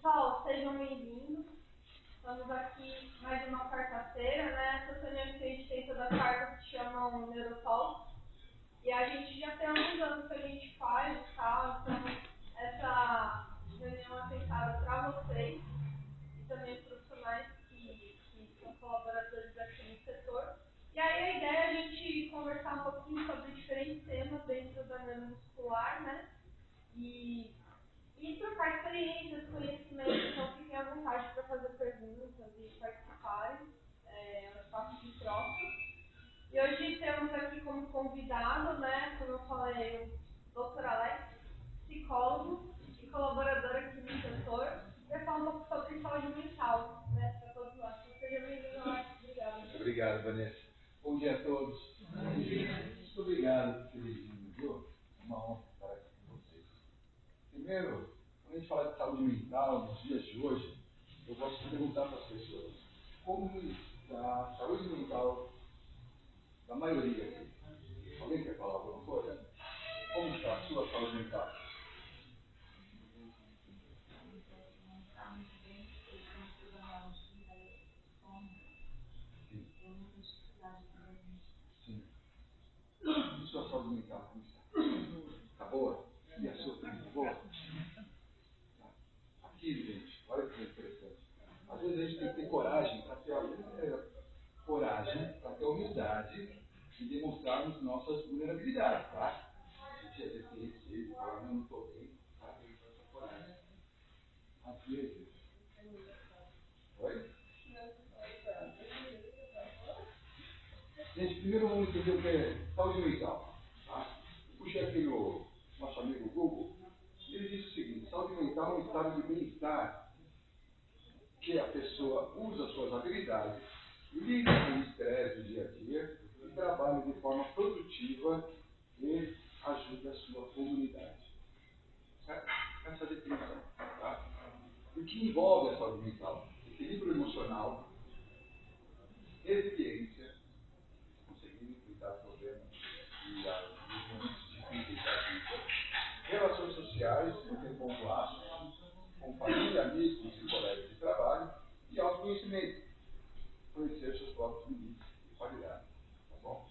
Pessoal, sejam bem-vindos. Estamos aqui mais uma quarta-feira, né? Essa reunião que a gente tem toda quarta se chama Neurotalk. E a gente já tem alguns anos que a gente faz e tal, então essa reunião é pensada para vocês e também os profissionais que são colaboradores aqui no setor. E aí a ideia é a gente conversar um pouquinho sobre diferentes temas dentro da neuromuscular, né? E trocar experiências, conhecimentos, então fiquem à vontade para fazer perguntas e participarem, é um espaço de troca. E hoje temos aqui como convidado, né, como eu falei, o Dr. Alex, psicólogo e colaborador aqui no setor, para falar um pouco sobre saúde mental, né, para todos nós. Então, seja bem-vindo, Alex. Obrigada. Obrigado, Vanessa. Bom dia a todos. Bom dia. Muito obrigado por terem vindo, viu? É uma honra estar aqui com vocês. Primeiro, quando a gente fala de saúde mental nos dias de hoje, eu gosto de perguntar para as pessoas como está a saúde mental da maioria aqui. Alguém quer falar alguma coisa? Como está a sua saúde mental? Sim. Sim. E sua saúde mental, como está? Está boa? E a sua também está boa? Aqui, gente, olha que interessante. Às vezes a gente tem que ter coragem para ter humildade e demonstrarmos nossas vulnerabilidades, tá? A gente às vezes tem receio de falar, não estou bem, tá? Tem que ter essa coragem. Às vezes. Oi? Gente, primeiro vamos entender o que é saúde mental, tá? Eu puxei aqui no nosso amigo Google, e ele diz o seguinte: saúde mental é um estado de bem-estar que a pessoa usa suas habilidades, lida com o estresse do dia a dia e trabalha de forma produtiva e ajuda a sua comunidade. Certo? Essa é a definição. Tá? E o que envolve a saúde mental? Equilíbrio emocional, resiliência, conseguir enfrentar problemas e os momentos difíceis da vida, relações sociais, manter bons laços, com família, amigos e colegas de trabalho, e autoconhecimento, conhecer seus próprios limites e qualidades. Tá bom?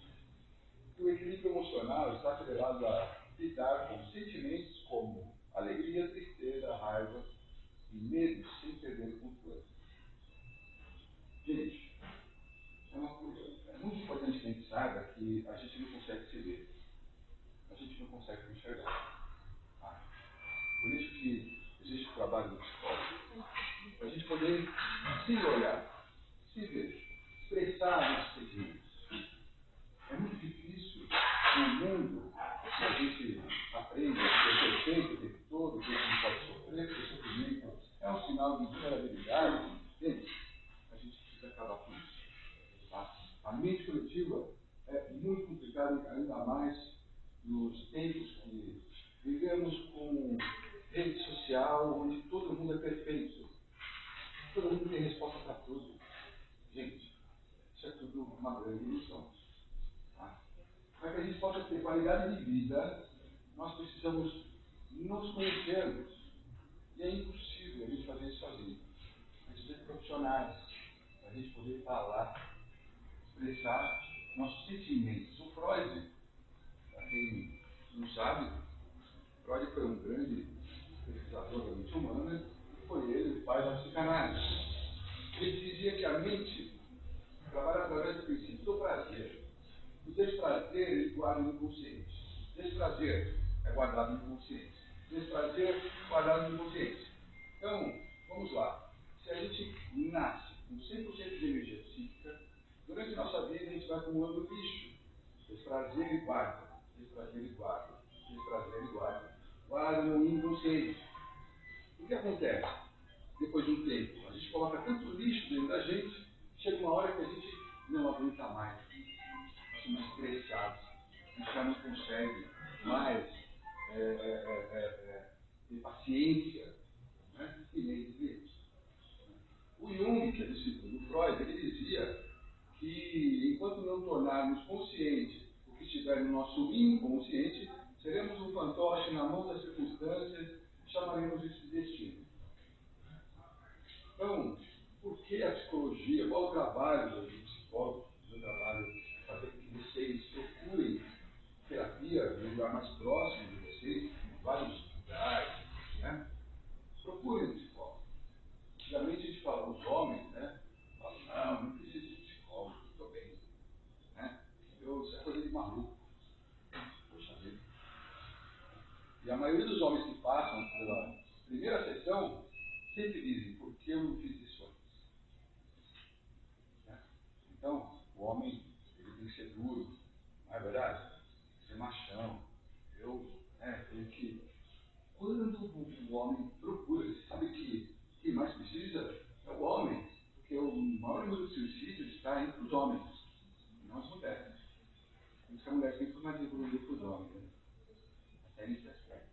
E o equilíbrio emocional está atrelado a lidar com sentimentos como alegria, tristeza, raiva e medo sem perder o controle. Gente, é muito importante que a gente saiba que a gente não consegue se ver. A gente não consegue se enxergar. Tá? Por isso que existe o trabalho do psicólogo. Para a gente poder se olhar, se ver, expressar nossos sentimentos. É muito difícil no mundo que a gente aprende a ser perfeito o tempo todo, que a gente não pode sofrer, que o sofrimento é um sinal de vulnerabilidade. Gente, a gente precisa acabar com isso. Tá? A mente coletiva é muito complicada, ainda mais nos tempos que vivemos com rede social, onde todo mundo é perfeito. Todo mundo tem resposta para tudo. Gente, isso é tudo uma grande ilusão. Tá? Para que a gente possa ter qualidade de vida, nós precisamos nos conhecermos. E é impossível a gente fazer isso sozinho. A gente precisa de profissionais para a gente poder falar, expressar nossos sentimentos. O Freud, para quem não sabe, Freud foi um grande pesquisador da mente humana e foi ele o pai da psicanálise. Ele dizia que a mente trabalha através do princípio do prazer. O desprazer ele guarda no inconsciente. Desprazer é guardado no inconsciente. Desprazer guardado no inconsciente. Então, vamos lá. Se a gente nasce com 100% de energia psíquica, durante a nossa vida a gente vai acumulando lixo. Desprazer e guarda. Desprazer e guarda. Desprazer e guarda. Guarda no inconsciente. O que acontece? Depois de um tempo, a gente coloca tanto lixo dentro da gente, chega uma hora que a gente não aguenta mais. Nós somos estressados. A gente já não consegue mais ter paciência, né? E nem viver. O Jung, que é discípulo do Freud, ele dizia que enquanto não tornarmos consciente o que estiver no nosso inconsciente, seremos um fantoche na mão das circunstâncias e chamaremos isso de destino. Então, por que a psicologia, qual o trabalho do psicólogo, do trabalho fazer com que vocês procurem terapia no lugar mais próximo de vocês, em vários lugares, né? Procurem um psicólogo. Antigamente a gente fala, os homens, né? Falam, não preciso de psicólogo, estou bem, né? Isso é coisa de maluco. Poxa vida. E a maioria dos homens que passam pela primeira sessão sempre dizem, por que eu não fiz isso antes? Né? Então, o homem ele tem que ser duro, não é verdade? Ser machão. Tenho que. Quando o homem procura, você sabe que quem mais precisa é o homem, porque o maior número de suicídios está entre os homens, não as mulheres. Por isso que a mulher sempre mais evoluída para os homens, né? Até nesse aspecto.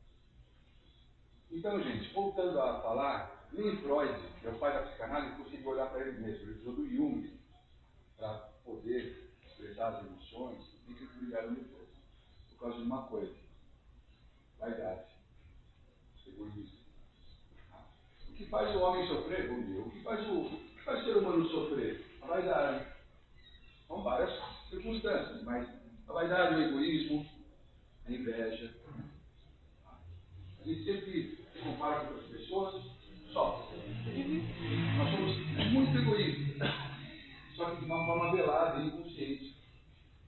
Então, gente, voltando a falar, nem Freud, que é o pai da psicanálise, conseguiu olhar para ele mesmo. Ele precisou do Jung para poder expressar as emoções e que brigaram depois. Por causa de uma coisa: vaidade, egoísmo. O que faz o homem sofrer, bom dia, o que faz o ser humano sofrer? A vaidade. São várias circunstâncias, mas a vaidade, o egoísmo, a inveja. A gente sempre se compara com outras pessoas, sofre. Nós somos muito egoístas, só que de uma forma velada e inconsciente.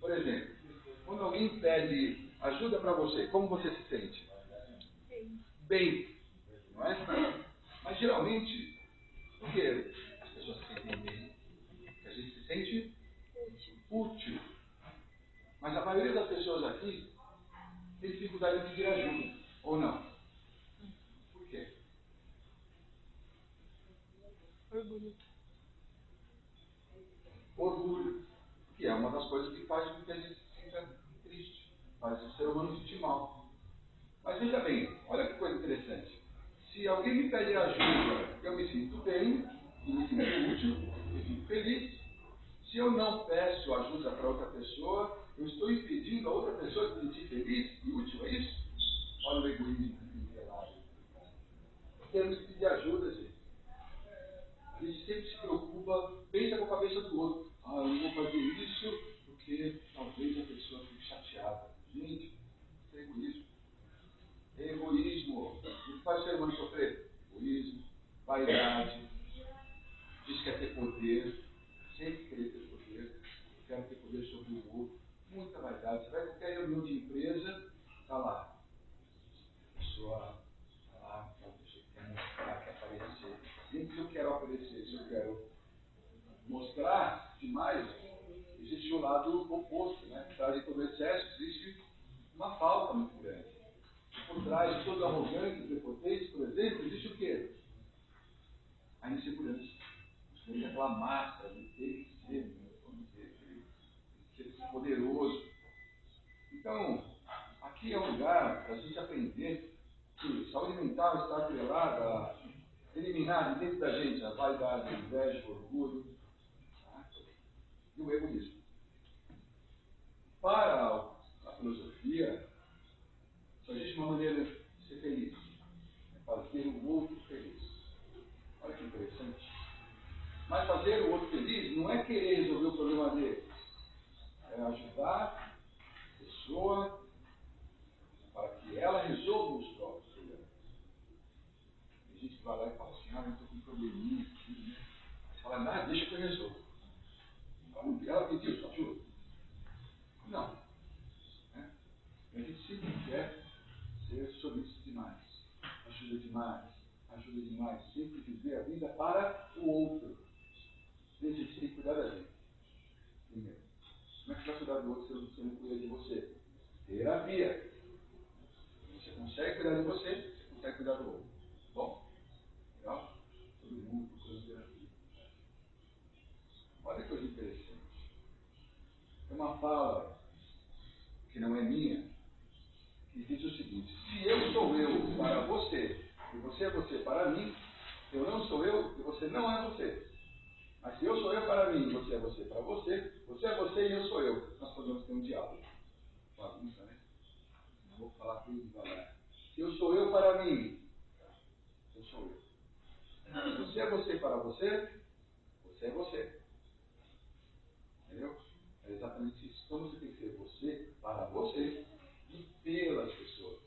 Por exemplo, quando alguém pede ajuda para você, como você se sente? Bem, não é? Mas geralmente, por que as pessoas se sentem bem? Porque a gente se sente útil. Mas a maioria das pessoas aqui tem dificuldade de pedir ajuda, ou não? Por quê? Orgulho, que é uma das coisas que faz com que a gente se sinta triste, faz o ser humano se sentir mal. Mas veja bem, olha que coisa interessante. Se alguém me pede ajuda, eu me sinto bem, e me sinto útil, me sinto feliz. Se eu não peço ajuda para outra pessoa, eu estou impedindo a outra pessoa de se sentir feliz e útil, é isso? Olha o egoísmo revelado. Temos que pedir ajuda, gente. A gente sempre se preocupa, pensa com a cabeça do outro. Ah, eu não vou fazer isso porque talvez a pessoa fique chateada. Gente, isso é egoísmo. É egoísmo. O que faz o ser humano sofrer? Egoísmo, vaidade, diz que quer ter poder, sempre querer ter poder, quer ter poder sobre o outro, muita vaidade. Você vai em qualquer reunião de empresa, está lá. A pessoa está lá, uma pessoa que quer mostrar, quer aparecer. Nem que eu quero aparecer, se eu quero mostrar demais, existe o lado oposto, né? Por trás de todo excesso existe uma falta muito grande. Por trás de toda arrogância e prepotência, por exemplo, existe o quê? A insegurança. Tem aquela máscara de ter que ser, vamos dizer, ser poderoso. Então, aqui é um lugar para a gente aprender que saúde mental está atrelada a eliminar de dentro da gente a vaidade, a inveja, o orgulho, tá? E o egoísmo. Para a filosofia, só existe uma maneira de ser feliz: é fazer o outro feliz. Olha que interessante. Mas fazer o outro feliz não é querer resolver o problema dele, é ajudar a pessoa para que ela resolva os próprios problemas. Tem gente que vai lá e fala assim: eu estou com um probleminha aqui, né? Você fala: não, deixa que eu resolvo. Ela pediu sua ajuda? Não. Né? A gente sempre quer ser solícito demais, ajuda demais, sempre viver a vida para o outro. A gente tem que cuidar da gente, primeiro. Como é que você vai cuidar do outro se você não cuida de você? Terapia. Você consegue cuidar de você, você consegue cuidar do outro. Bom, legal? Todo mundo procurando terapia. Olha que coisa interessante. Tem uma fala que não é minha, que diz o seguinte: se eu sou eu para você, e você é você para mim, eu não sou eu e você não é você. Mas se eu sou eu para mim e você é você é você e eu sou eu. Nós podemos ter um diálogo. Bagunça, né? Não vou falar tudo devagar. Se eu sou eu para mim, eu sou eu. Você é você para você, você é você. Entendeu? É exatamente isso. Então você tem que ser você para você e pelas pessoas.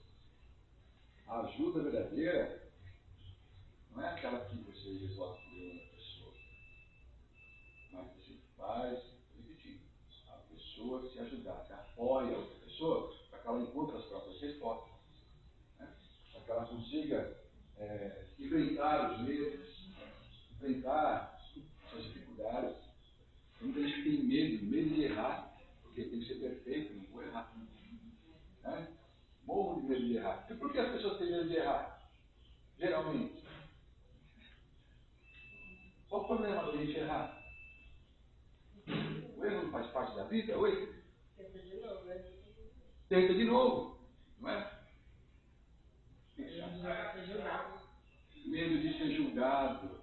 A ajuda verdadeira não é aquela que você resolve o problema da pessoa, mas você faz, repetir, a pessoa se ajudar, se apoia a outra pessoa para que ela encontre as próprias respostas, né? Para que ela consiga enfrentar os medos, enfrentar suas dificuldades. Tem muita gente que tem medo de errar, porque tem que ser perfeito, não vou errar. Né? Morro de medo de errar. E por que as pessoas têm medo de errar? Geralmente. Qual o problema da gente errar? O erro não faz parte da vida? Oi? Tenta de novo, né? Tenta de novo, não é? Medo de ser julgado.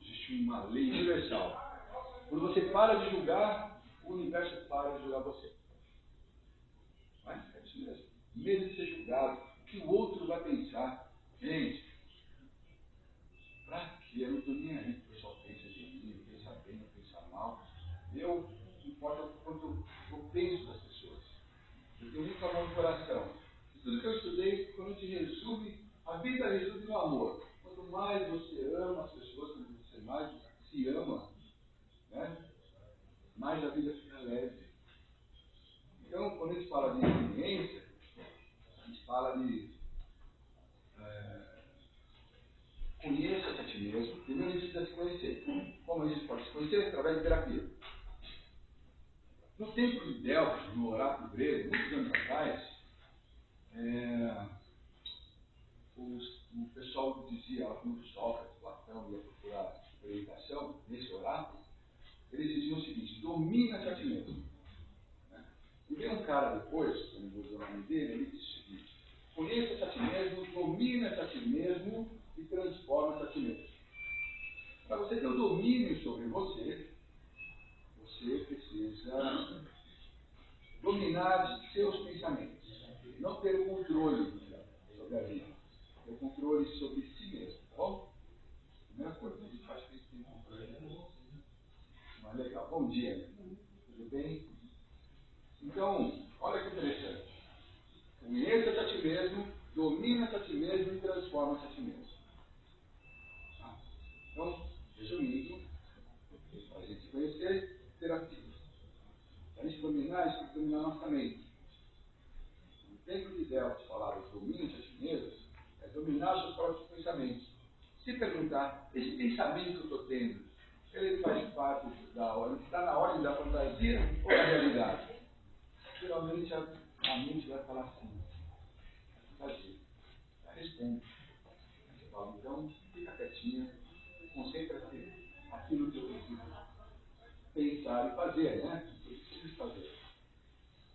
Existe uma lei universal. Quando você para de julgar, o universo para de julgar você. Não é? É isso mesmo. Medo de ser julgado. O que o outro vai pensar? Gente, pra quê? Eu não estou nem aí que o pessoal pensa de mim, pensa bem, pensa mal. Eu, não importa o quanto eu penso das pessoas. Eu tenho muito amor no coração. E tudo que eu estudei, quando a gente resume, a vida resume no amor. Quanto mais você ama as pessoas, quanto você mais se ama, né, mais a vida fica leve. Então, quando a gente fala de experiência, a gente fala de conheça-se a ti mesmo. Primeiro a gente precisa se conhecer. Como a gente pode se conhecer? Através de terapia. No tempo de Delfos, no oráculo grego, muitos anos atrás, o pessoal dizia, quando Sócrates, Platão ia procurar orientação nesse oráculo, eles diziam o seguinte: domina-te a ti mesmo. Né? E veio um cara depois, que eu não vou dizer o nome dele, ele disse o seguinte: conheça-te a ti mesmo, domina-te a ti mesmo e transforma-te a ti mesmo. Para você ter o domínio sobre você, você precisa dominar seus pensamentos, não ter o controle sobre a vida, ter o controle sobre si mesmo, tá bom? Primeira coisa, a gente faz que tem controle. Mas legal, bom dia, tudo bem? Então, olha que interessante. Conheça-te a ti mesmo, domina-te a ti mesmo e transforma-te a ti mesmo. Tá? Então, resumindo, para a gente se conhecer, terapia. Para a gente dominar, a gente tem que dominar nossa mente. O tempo de Delphi falava domine-te a ti mesmo, é dominar os seus próprios pensamentos. Se perguntar, esse pensamento que eu estou tendo, ele faz parte da ordem, está na ordem da fantasia ou da realidade? Geralmente a mente vai falar assim, fantasia. Responde. Você fala, então, fica quietinha, concentra-se aquilo que eu preciso pensar e fazer, né? O que eu preciso fazer.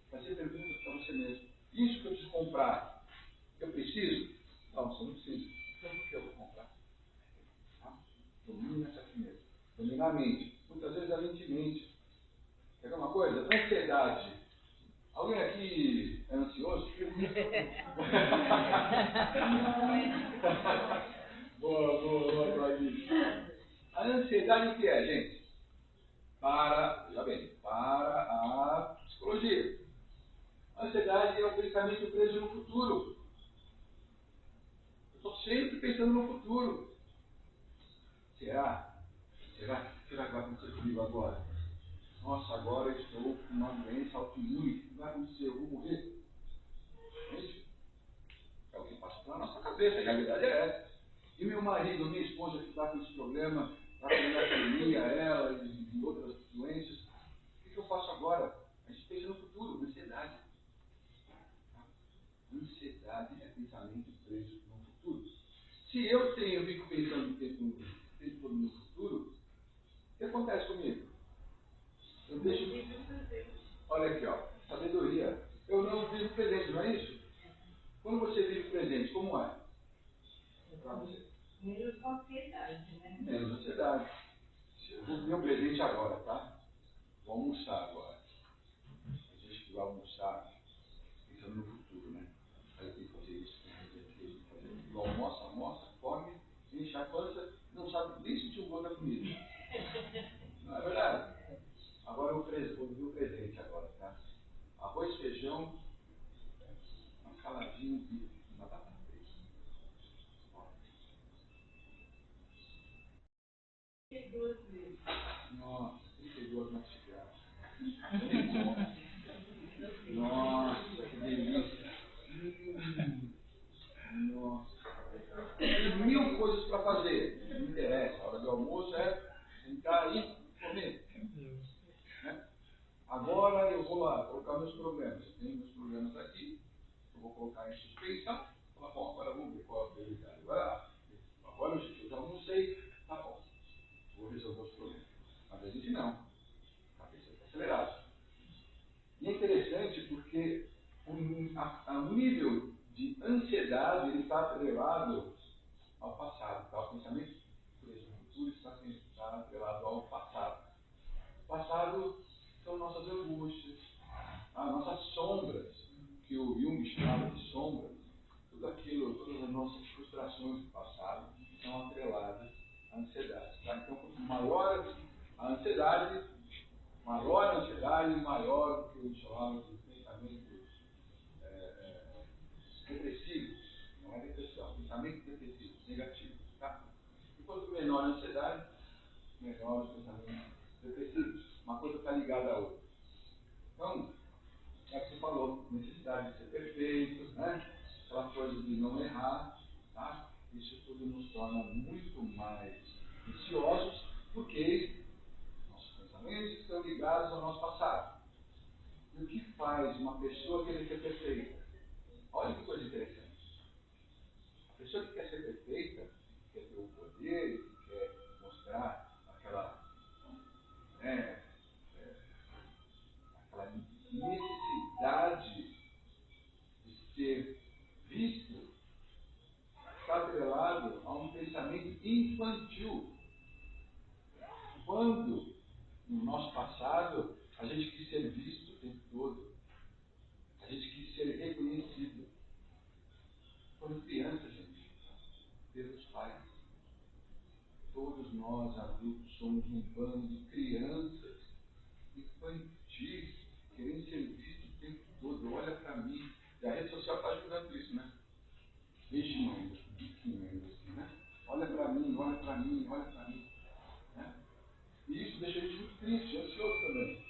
Fazer perguntas para você mesmo. Isso que eu preciso comprar, eu preciso? Não, você não precisa. Então por que eu vou comprar? Tá? Domina-se a ti mesmo. Dominar a mente. Muitas vezes a mente mente. Quer ver uma coisa? Ansiedade. Alguém aqui é ansioso? boa, Clarice. A ansiedade o que é, gente? Veja bem, para a psicologia. A ansiedade é o pensamento preso no futuro. Eu estou sempre pensando no futuro. Será? Será que vai acontecer comigo agora? Nossa, agora eu estou com uma doença autoimune. O que vai acontecer? Eu vou morrer? Gente, é o que passa pela nossa cabeça. A realidade é essa. E meu marido, minha esposa que está com esse problema, está com anemia, ela e outras doenças, o que eu faço agora? A gente pensa no futuro, ansiedade. Ansiedade é pensamento preso no futuro. Se eu fico pensando o tempo todo no futuro, o que acontece comigo? Eu deixo. Olha aqui, ó, sabedoria. Eu não vivo presente, não é isso? Quando você vive presente, como é? Para você? Menos ansiedade, né? Menos ansiedade. Eu vou viver o presente agora, tá? Vou almoçar agora. A gente vai almoçar pensando no futuro, né? Aí tem que fazer isso, tem que fazer aquilo, tem que fazer aquilo. Almoça, come, enche feijão, uma saladinha e uma batata frita. Nossa, 32 mastigadas. Nossa, que delícia. Nossa. Tem mil coisas para fazer. Não interessa. A hora do almoço é entrar e comer. Né? Agora eu vou lá colocar meus problemas. Eu tenho meus problemas aqui. Eu vou colocar em suspensão. Falar, bom, agora vamos ver qual é a prioridade. Agora eu já almocei. Tá bom. Vou resolver os problemas. Mas a gente não. A cabeça está acelerada. E é interessante porque o nível de ansiedade ele está atrelado ao passado. Tá? O pensamento, por exemplo, o futuro está atrelado ao passado. O passado são nossas angústias, as nossas sombras, que o Jung chama de sombras, tudo aquilo, todas as nossas frustrações do passado são atreladas à ansiedade. Tá? Então, quanto maior a ansiedade, maior o que eu chamava de pensamentos depressivos, não é depressão, pensamentos depressivos, negativos. Tá? E quanto menor a ansiedade, menor os pensamentos depressivos. Uma coisa está ligada à outra. Então, é o que você falou, necessidade de ser perfeito, né? Aquela coisa de não errar, tá? Isso tudo nos torna muito mais ansiosos, porque nossos pensamentos estão ligados ao nosso passado. E o que faz uma pessoa querer ser perfeita? Olha que coisa interessante. A pessoa que quer ser perfeita, que quer ter o poder, que quer mostrar aquela, né, aquela necessidade de ser visto, está atrelado a um pensamento infantil. Quando, no nosso passado, a gente quis ser visto o tempo todo, a gente quis ser reconhecido. Quando criança, gente, pelos pais. Todos nós, adultos, somos um bando de crianças infantis, querendo ser vistos o tempo todo. Olha para mim. E a rede social está ajudando isso, né? Beijinho, biquinho, assim, né? Olha para mim, olha para mim, olha para mim. Né? E isso deixa a gente muito triste, ansioso também.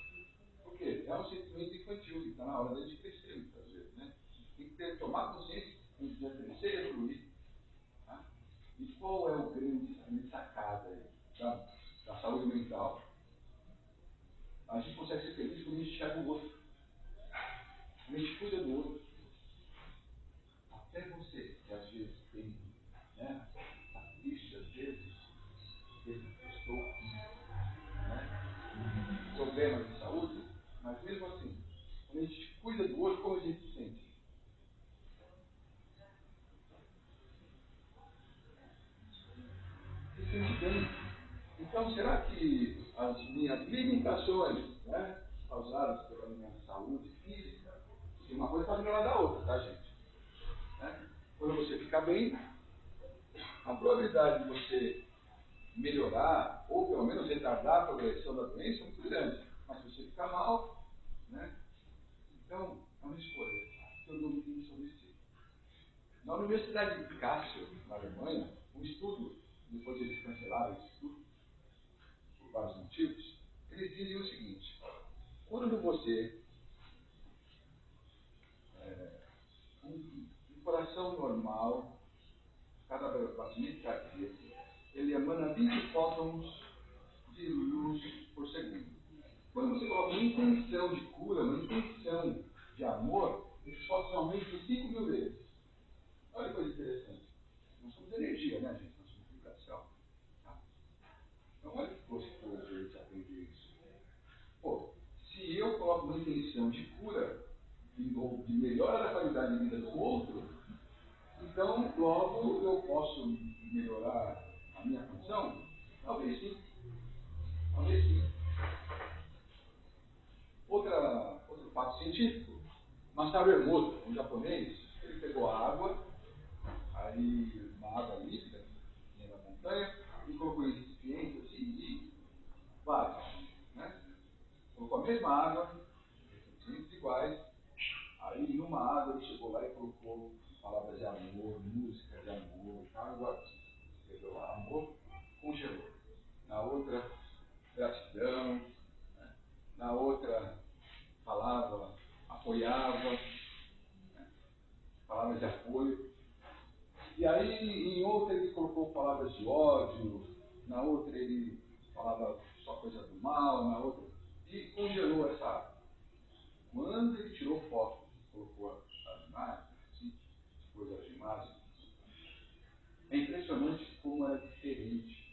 Por quê? É um sentimento infantil que está na hora da gente crescer, muitas vezes, né? Tem que tomar consciência que a gente precisa crescer e evoluir. Tá? E qual é a grande sacada aí, da saúde mental? A gente consegue ser feliz quando a gente enxerga o outro. A gente cuida do outro. Até você, que às vezes tem, né, está triste, às vezes estou com, né, problemas de saúde, mas mesmo assim, quando a gente cuida do outro, como a gente se sente? Se sente bem. Então, será que as minhas limitações, né, causadas pela minha saúde física, e uma coisa está ligada da outra, tá, gente? Né? Quando você fica bem, a probabilidade de você melhorar, ou pelo menos retardar a progressão da doença é muito grande. Mas se você ficar mal, né? Então, é uma escolha. Eu domino sobre si. Na Universidade de Kassel, na Alemanha, um estudo, depois eles cancelaram esse estudo, por vários motivos, eles dizem o seguinte: quando você, um coração normal, cada batimento cardíaco, ele emana 20 fótons de luz por segundo. Quando você coloca uma intenção de cura, uma intenção de amor, esses fótons aumentam 5.000 vezes. Olha que coisa interessante. Nós somos energia, né, gente? Nós somos vibração. Tá? Então, olha que gostoso a gente aprender isso. Pô, se eu coloco uma intenção de cura, ou de melhora da qualidade de vida do outro, então, logo eu posso melhorar a minha condição? Talvez sim. Talvez sim. Outro fato científico. Masaru Emoto, um japonês, ele pegou água, aí uma água líquida, que tinha na montanha, e colocou em recipientes assim, e vários. Né? Colocou a mesma água, recipientes iguais, amor, música de amor, água, escreveu lá, amor, congelou. Na outra, gratidão, né? Na outra, falava, apoiava, né? Palavras de apoio. E aí, em outra, ele colocou palavras de ódio, na outra, ele falava só coisa do mal, na outra, e congelou essa água. Quando ele tirou foto, colocou as imagens, assim, depois as imagens, é impressionante como era diferente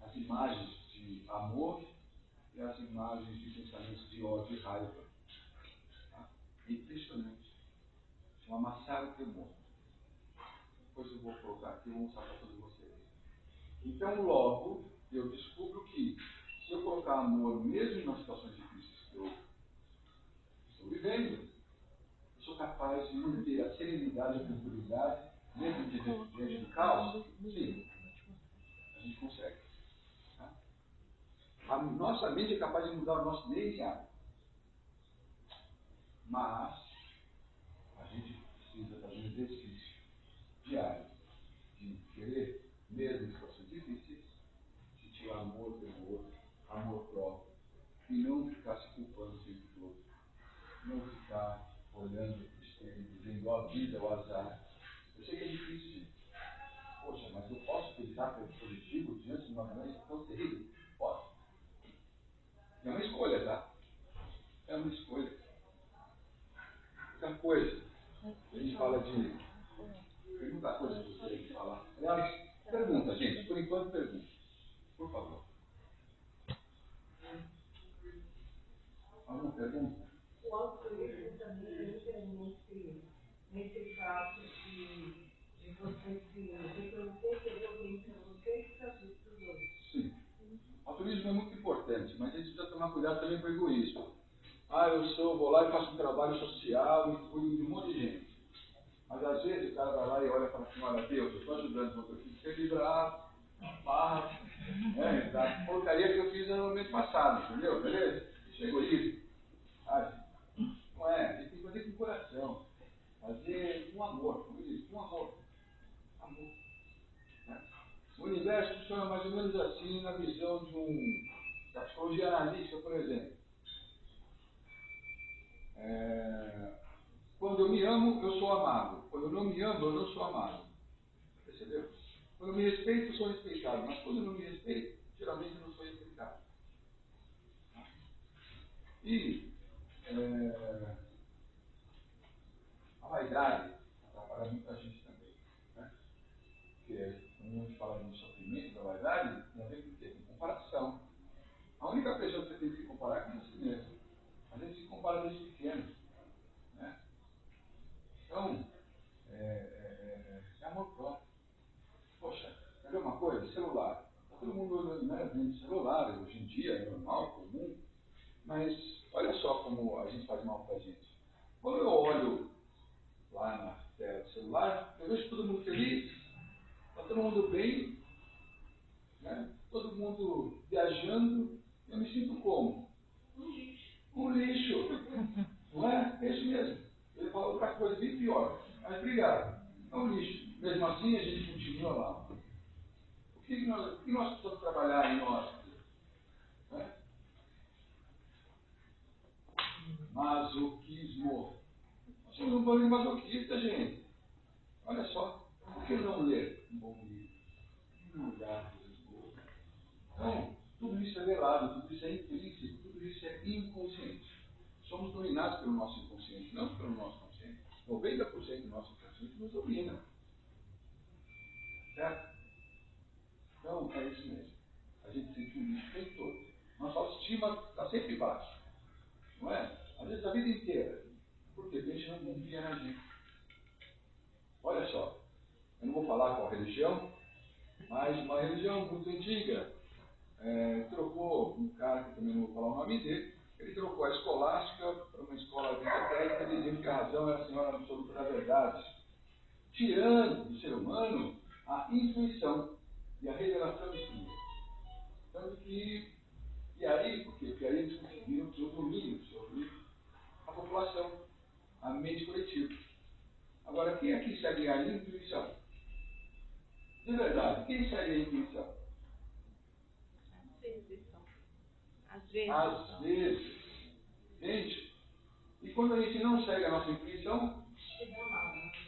as imagens de amor e as imagens de pensamentos de ódio e raiva. Tá? É impressionante. Chama Massaro Temor. Depois eu vou colocar aqui e vou mostrar para todos vocês. Então, logo, eu descubro que se eu colocar amor, mesmo nas situações difíceis que eu estou vivendo, eu sou capaz de manter a serenidade e a tranquilidade, mesmo diante do caos. Sim, a gente consegue. Tá? A nossa mente é capaz de mudar o nosso DNA. Mas a gente precisa fazer um exercício diário de querer, mesmo em situações difíceis, de tirar amor pelo outro, amor próprio, e não ficar se culpando o tempo todo, não ficar olhando para o espelho dizendo a vida, o azar. Eu sei que é difícil, gente. Poxa, mas eu posso pensar positivo diante de uma doença tão terrível? Posso. É uma escolha, tá? É uma escolha. Outra coisa, a gente fala de... Tem muita coisa que eu gostaria de falar. Aliás, pergunta, gente. Por enquanto, pergunta. Por favor. Alguma pergunta? O altruísmo também entra nesse caso de você se reconhecer que eu bem para você e fazer para os outros. Sim. O altruísmo é muito importante, mas a gente precisa tomar cuidado também com o egoísmo. Vou lá e faço um trabalho social e cuido de um monte de gente. Mas às vezes o cara vai lá e olha e fala assim, olha, Deus, eu estou ajudando você aqui, você livrar barra, da porcaria que eu fiz no mês passado, entendeu? Beleza? Isso é egoísmo. Não é, a gente tem que fazer com o coração. Fazer com amor, como eu disse, com amor. Amor. Né? O universo funciona mais ou menos assim na visão da psicologia analítica, por exemplo. Quando eu me amo, eu sou amado. Quando eu não me amo, eu não sou amado. Percebeu? Quando eu me respeito, eu sou respeitado. Mas quando eu não me respeito, geralmente eu não sou respeitado. E a vaidade atrapalha muita gente também. Né? Porque quando a gente fala de sofrimento da vaidade, tem a ver com o quê? Com comparação. A única pessoa que você tem que se comparar é com você mesmo. A gente se compara desde pequeno. Né? Então, é amor próprio. Poxa, quer ver uma coisa? Celular. Está todo mundo, né, vendo celular, hoje em dia é normal, comum. Mas olha só como a gente faz mal para a gente. Quando eu olho lá na tela do celular, eu vejo todo mundo feliz, está todo mundo bem, né? Todo mundo viajando, eu me sinto como? Um lixo. Não é? É isso mesmo. Ele fala outra coisa bem pior. Mas obrigado. É um lixo. Mesmo assim, a gente continua lá. O que nós precisamos trabalhar em nós? Né? Masoquismo. Nós somos um bando de masoquista, gente. Olha só. Por que não ler um bom livro? Não olhar coisas boas. Então, tudo isso é velado, tudo isso é intrínseco, tudo isso é inconsciente. Somos dominados pelo nosso inconsciente, não pelo nosso consciente. 90% do nosso inconsciente nos domina. Certo? Então, é isso mesmo. A gente sente um lixo o tempo todo. Nossa autoestima está sempre baixa. Não é? Às vezes a vida inteira. Porque a gente não confia na gente. Olha só. Eu não vou falar qual religião, mas uma religião muito antiga trocou, um cara que também não vou falar o nome dele, ele trocou a escolástica para uma escola aristotélica, dizendo que a razão era a senhora absoluta da verdade, tirando do ser humano a intuição e a revelação divina. Tanto que, e aí, porque aí eles conseguiram ter o domínio sobre a população, a mente coletiva. Agora, quem aqui segue a intuição? De verdade, quem segue a intuição? Às vezes. Gente, e quando a gente não segue a nossa intuição,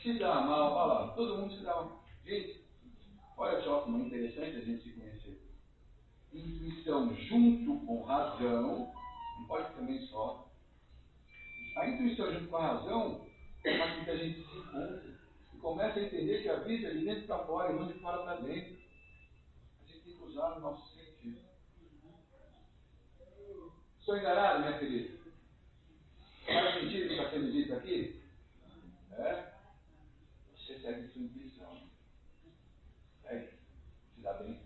se dá mal, olha lá, todo mundo se dá mal. Gente, olha só como é interessante a gente se conhecer. Intuição junto com razão, não pode também só. A intuição junto com a razão faz com que a gente se encontre e comece a entender que a vida é de dentro para fora e não de fora para dentro. A gente tem que usar o nosso sentido. Sou enganado, minha querida? Faz sentido o que está sendo dito aqui? É? Você segue sua intuição. Segue. Se dá bem.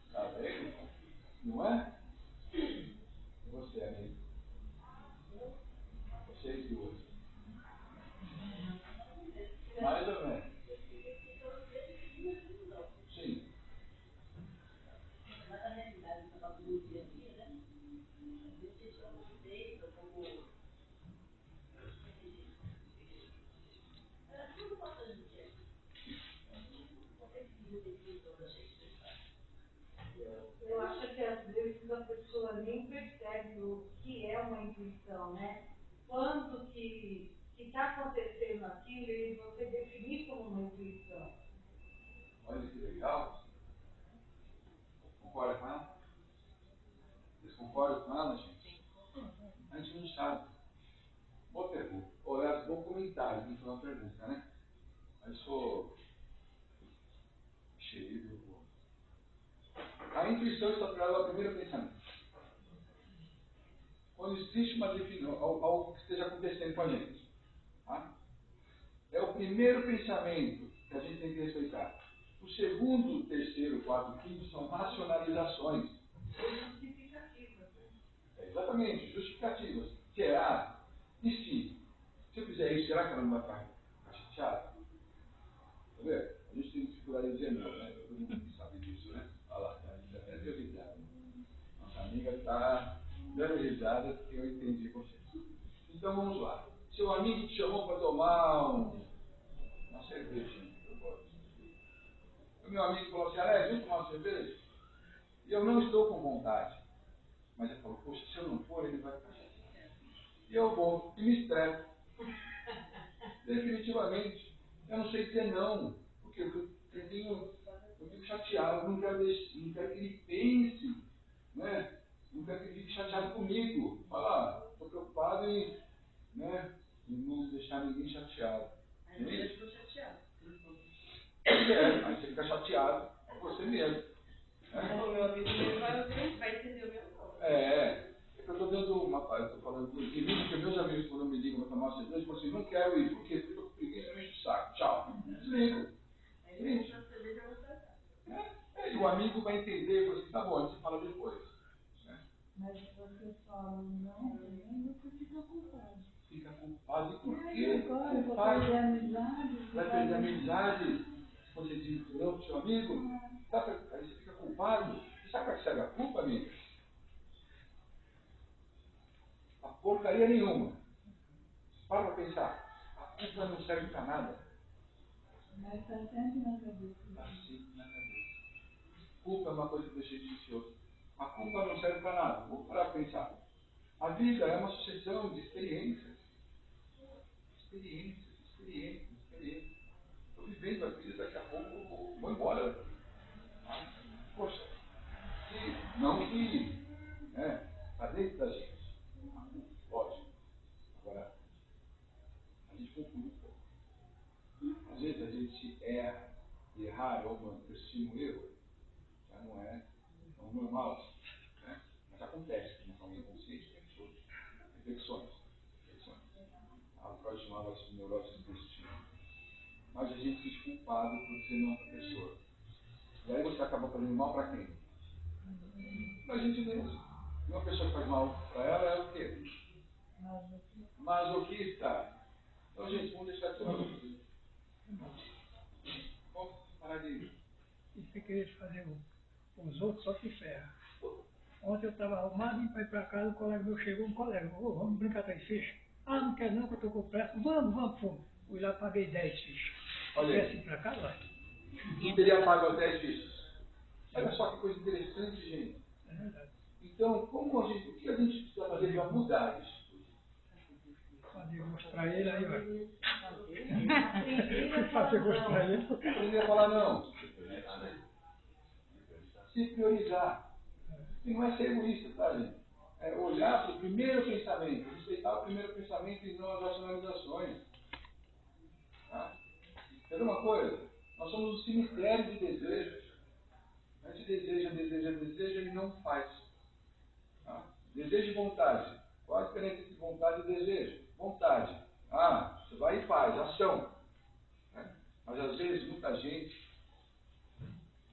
Está bem? Não é? E você, amigo? Vocês duas. Mais ou menos. Sim. Eu acho que às vezes a pessoa nem percebe o que é uma intuição, né? Quando que está acontecendo aquilo e você definir como uma intuição. Olha que legal. Concorda com ela? Vocês concordam com ela, gente? A gente não sabe. Boa pergunta. Olha, bom comentário, não foi uma pergunta, né? Mas sou cheio do povo. A intuição está atrelada ao primeiro pensamento. Quando existe uma definição, algo que esteja acontecendo com a gente. Tá? É o primeiro pensamento que a gente tem que respeitar. O segundo, o terceiro, o quarto, o quinto são racionalizações. Justificativas, né? Exatamente, justificativas. Será? E se? Se eu fizer isso, será que ela não vai ficar chateada? Tá vendo? A gente tem dificuldade de dizer não, né? Todo mundo sabe disso, né? Olha lá, a gente até deu risada. Nossa amiga está dando risada porque eu entendi você. Então vamos lá. Seu amigo te chamou para tomar uma cervejinha. Eu gosto. O meu amigo falou assim, Alex, vamos tomar uma cerveja? E eu não estou com vontade. Mas ele falou, poxa, se eu não for, ele vai ficar chateado. E eu vou, e me estresso. Definitivamente. Eu não sei dizer não. Porque eu fico chateado, não quero que ele pense, né? Não quero que ele fique chateado comigo. Fala, estou preocupado em, né, em não deixar ninguém chateado. Aí você ficou chateado. Aí você fica chateado com você mesmo. O meu amigo mesmo vai entender o meu nome. É que eu estou dando uma parte, estou falando do que meus amigos, quando me ligam para tomar uma cerveja, falam assim, não quero ir, porque estou com preguiça, me enche o saco, tchau. Desligo. Gente, e o amigo vai entender, fala assim, tá bom, a gente fala depois. Né? Mas se você fala não, também você fica culpado. Fica culpado, por quê? Agora vou perder a amizade. Vai perder a amizade. Você diz não para o seu amigo, aí você fica culpado. Você sabe para que serve a culpa, amigo? A porcaria nenhuma. Para pensar. A culpa não serve para nada. Mas está sempre na cabeça. Está sempre na cabeça. Culpa é uma coisa que deixa de ansioso. A culpa não serve para nada. Vou parar para pensar. A vida é uma sucessão de experiências. Experiências. Estou vivendo a vida, daqui a pouco vou embora. Poxa, não que está dentro da gente. Lógico. Agora, a gente confunde um pouco. Às vezes a gente erra, e errar é uma autoestima, um erro, já não é tão normal. Né? Mas acontece de uma forma inconsciente, tem todas reflexões. A Freud chamava isso de neurose do destino. Mas a gente se sente culpado por dizer não para a pessoa. E aí você acaba fazendo mal para quem? Para a gente mesmo. E uma pessoa que faz mal para ela é o quê? Masoquista. Então, gente, vamos deixar de ser masoquista. Vamos parar de... E você querer fazer os outros, só se ferra. Ontem eu estava arrumado e para ir para casa, o colega meu chegou, vamos brincar três fichas. Ah, não quero não, que eu estou com pressa. Vamos, pô. Fui lá, paguei 10 fichas. Olha aí. Assim pra cá, vai. Quem teria pago as 10 fichas? Olha só que coisa interessante, gente. É verdade. Então, o que a gente precisa fazer para mudar isso? Pode mostrar ele aí, vai. Aprender a Fazer falar mostrar não. ele. Aprender a falar não. Se priorizar. E não é ser egoísta, tá, gente? É olhar para o primeiro pensamento, respeitar o primeiro pensamento e não as racionalizações. Tá? Quer ver uma coisa? Nós somos um cemitério de desejos. A gente deseja e não faz. Tá? Desejo e vontade. Qual a diferença entre vontade e desejo? Vontade. Ah, você vai e faz, ação. Né? Mas às vezes muita gente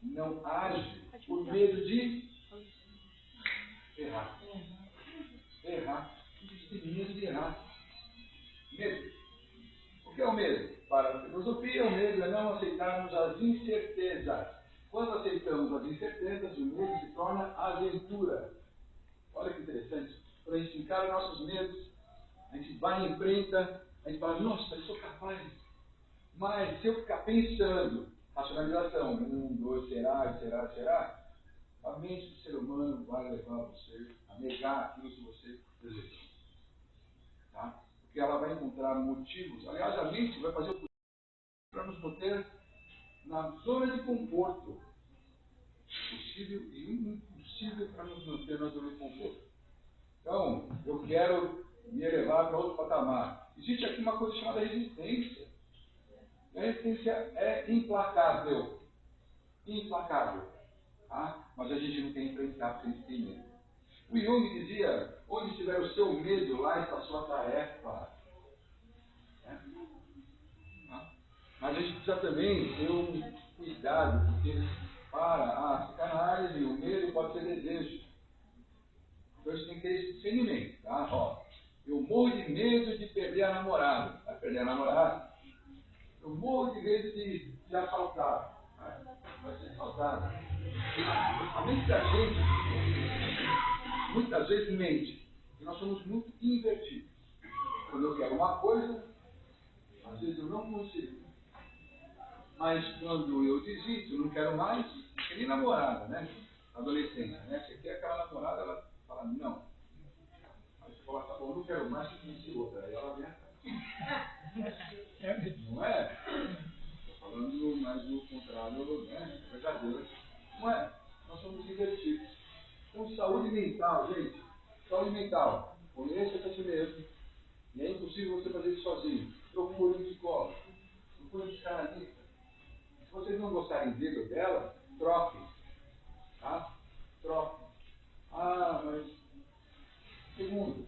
não age por medo de errar. Errar. Existe medo de errar. Medo. O que é o medo? Para a filosofia, o medo é não aceitarmos as incertezas. Quando aceitamos as incertezas, o medo se torna aventura. Olha que interessante. Quando a gente encara nossos medos, a gente vai em frente, a gente fala, nossa, eu sou capaz. Mas se eu ficar pensando, racionalização, 1, 2, será, a mente do ser humano vai levar você a negar aquilo que você deseja. Tá? Porque ela vai encontrar motivos. Aliás, a mente vai fazer o possível para nos manter na zona de conforto. Possível e impossível para nos manter na zona de conforto. Então, eu quero me elevar para outro patamar. Existe aqui uma coisa chamada resistência. E a resistência é implacável. Implacável. Tá? Mas a gente não quer enfrentar porque a gente tem medo. O Jung dizia, onde estiver o seu medo, lá está a sua tarefa. É? Tá? Mas a gente precisa também ter um cuidado, porque para a psicanálise, o medo pode ser desejo. Então a gente tem que ter esse discernimento. Tá? Ó, eu morro de medo de perder a namorada. Vai perder a namorada? Eu morro de medo de ser assaltado. Vai ser assaltado. A mente da gente, muitas vezes, mente. E nós somos muito invertidos. Quando eu quero uma coisa, às vezes eu não consigo. Mas quando eu desisto, não quero mais, que nem namorada, né? Adolescência, né? Você quer aquela namorada, ela fala não. Aí você fala, tá bom, não quero mais, que consigo outra. Aí ela vem atrás. Não é? Estou falando mais do contrário, né? Verdadeiro. Não é? Nós somos invertidos. Então, saúde mental, gente. Saúde mental. Conheça a si mesmo. E é impossível você fazer isso sozinho. Procure um psicólogo. Procure um psicanalista. Se vocês não gostarem dele ou dela, troquem. Tá? Troquem. Ah, mas... Segundo,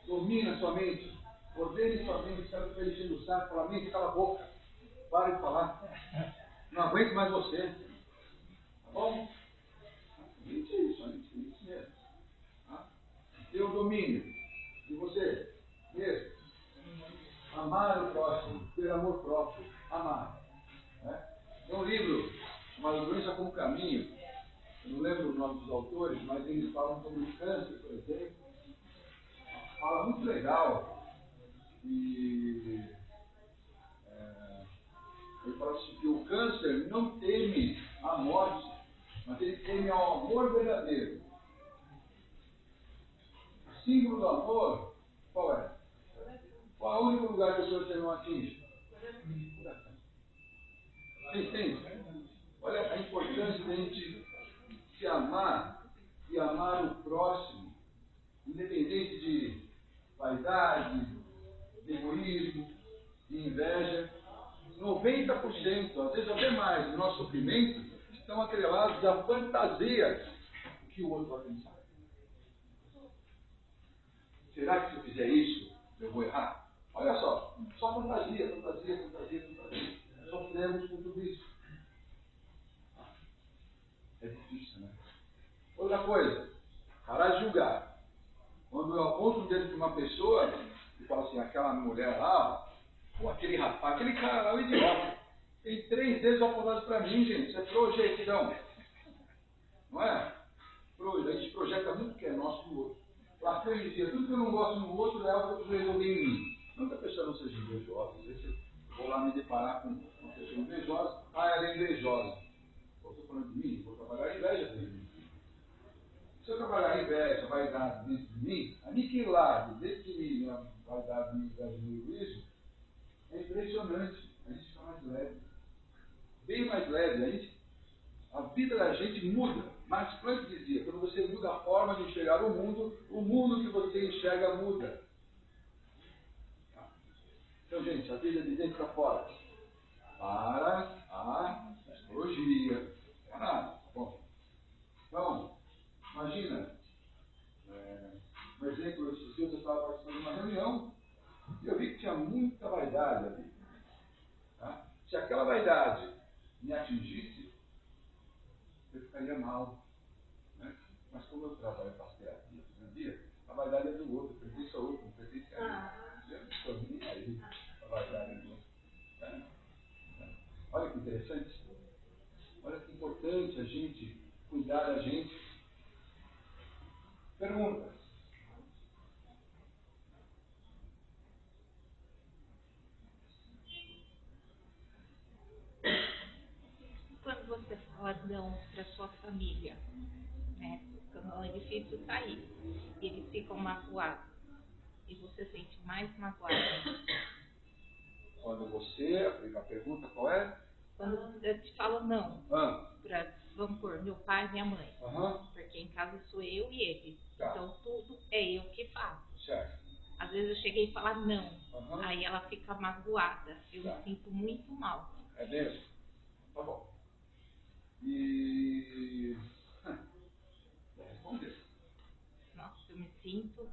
domina sua mente. Ordene sua mente. Se ela estiver enchendo o saco, fala, mente, cala a boca. Pare de falar. Não aguento mais você. Tá bom? Mente é isso, mente mesmo. Tá? Ter o domínio de você mesmo. Amar o próximo, ter amor próprio. Amar. Né? Tem um livro chamado Doença como Caminho. Eu não lembro o nome dos autores, mas eles falam sobre o câncer, por exemplo. Fala muito legal. E ele fala assim, que o câncer não teme a morte, mas ele teme ao amor verdadeiro. O símbolo do amor, qual é? Qual é o único lugar que o câncer não atinge? Você entende? Olha a importância de a gente se amar e amar o próximo, independente de vaidade, de egoísmo, de inveja. 90%, às vezes até mais, do nosso sofrimento estão atrelados a fantasias que o outro vai pensar. Será que se eu fizer isso, eu vou errar? Olha só fantasia. Sofremos com tudo isso. É difícil, né? Outra coisa, parar de julgar. Quando eu aponto o dedo para uma pessoa e falo assim, aquela mulher lá, ou aquele rapaz, aquele cara lá, o idiota, tem 3 dedos apontados para mim, gente. Isso é projeção. Não é? A gente projeta muito o que é nosso no outro. Bastante dizia, tudo que eu não gosto no outro é algo que eu resolvi em mim. Não que a pessoa não seja invejosa, às vezes eu vou lá me deparar com uma pessoa invejosa, ela é invejosa. Eu estou falando de mim, vou trabalhar a inveja dentro de mim. Se eu trabalhar a inveja, a vaidade dentro de mim, aniquilar dentro de mim a vaidade, a inveja e o egoísmo, é impressionante. A gente fica mais leve. Bem mais leve. A vida da gente muda. Max Planck dizia, quando você muda a forma de enxergar o mundo que você enxerga muda. Então, gente, a vida de dentro para fora. Para a psicologia. Não é nada. Tá bom? Então, imagina, por exemplo, esses dias eu estava participando de uma reunião e eu vi que tinha muita vaidade ali. Tá? Se aquela vaidade me atingisse, eu ficaria mal. Né? Mas como eu trabalho para terapia no dia, a vaidade é do outro, pertence ao outro, não pertence a mim. Eu não estou nem aí, a vaidade é do outro. Né? Olha que interessante. Olha que importante a gente cuidar da gente. Perguntas. Quando você fala não para sua família, né? Porque não é difícil sair. E eles ficam magoados. E você sente mais magoado. Quando você, a pergunta qual é? Quando eu te falo não, para, vamos pôr, meu pai e minha mãe. Porque em casa sou eu e ele. Tá. Então tudo é eu que faço. Certo. Às vezes eu cheguei a falar não. Aí ela fica magoada. Eu Tá. me sinto muito mal. É mesmo? Tá bom. E... Vou responder. Nossa, eu me sinto...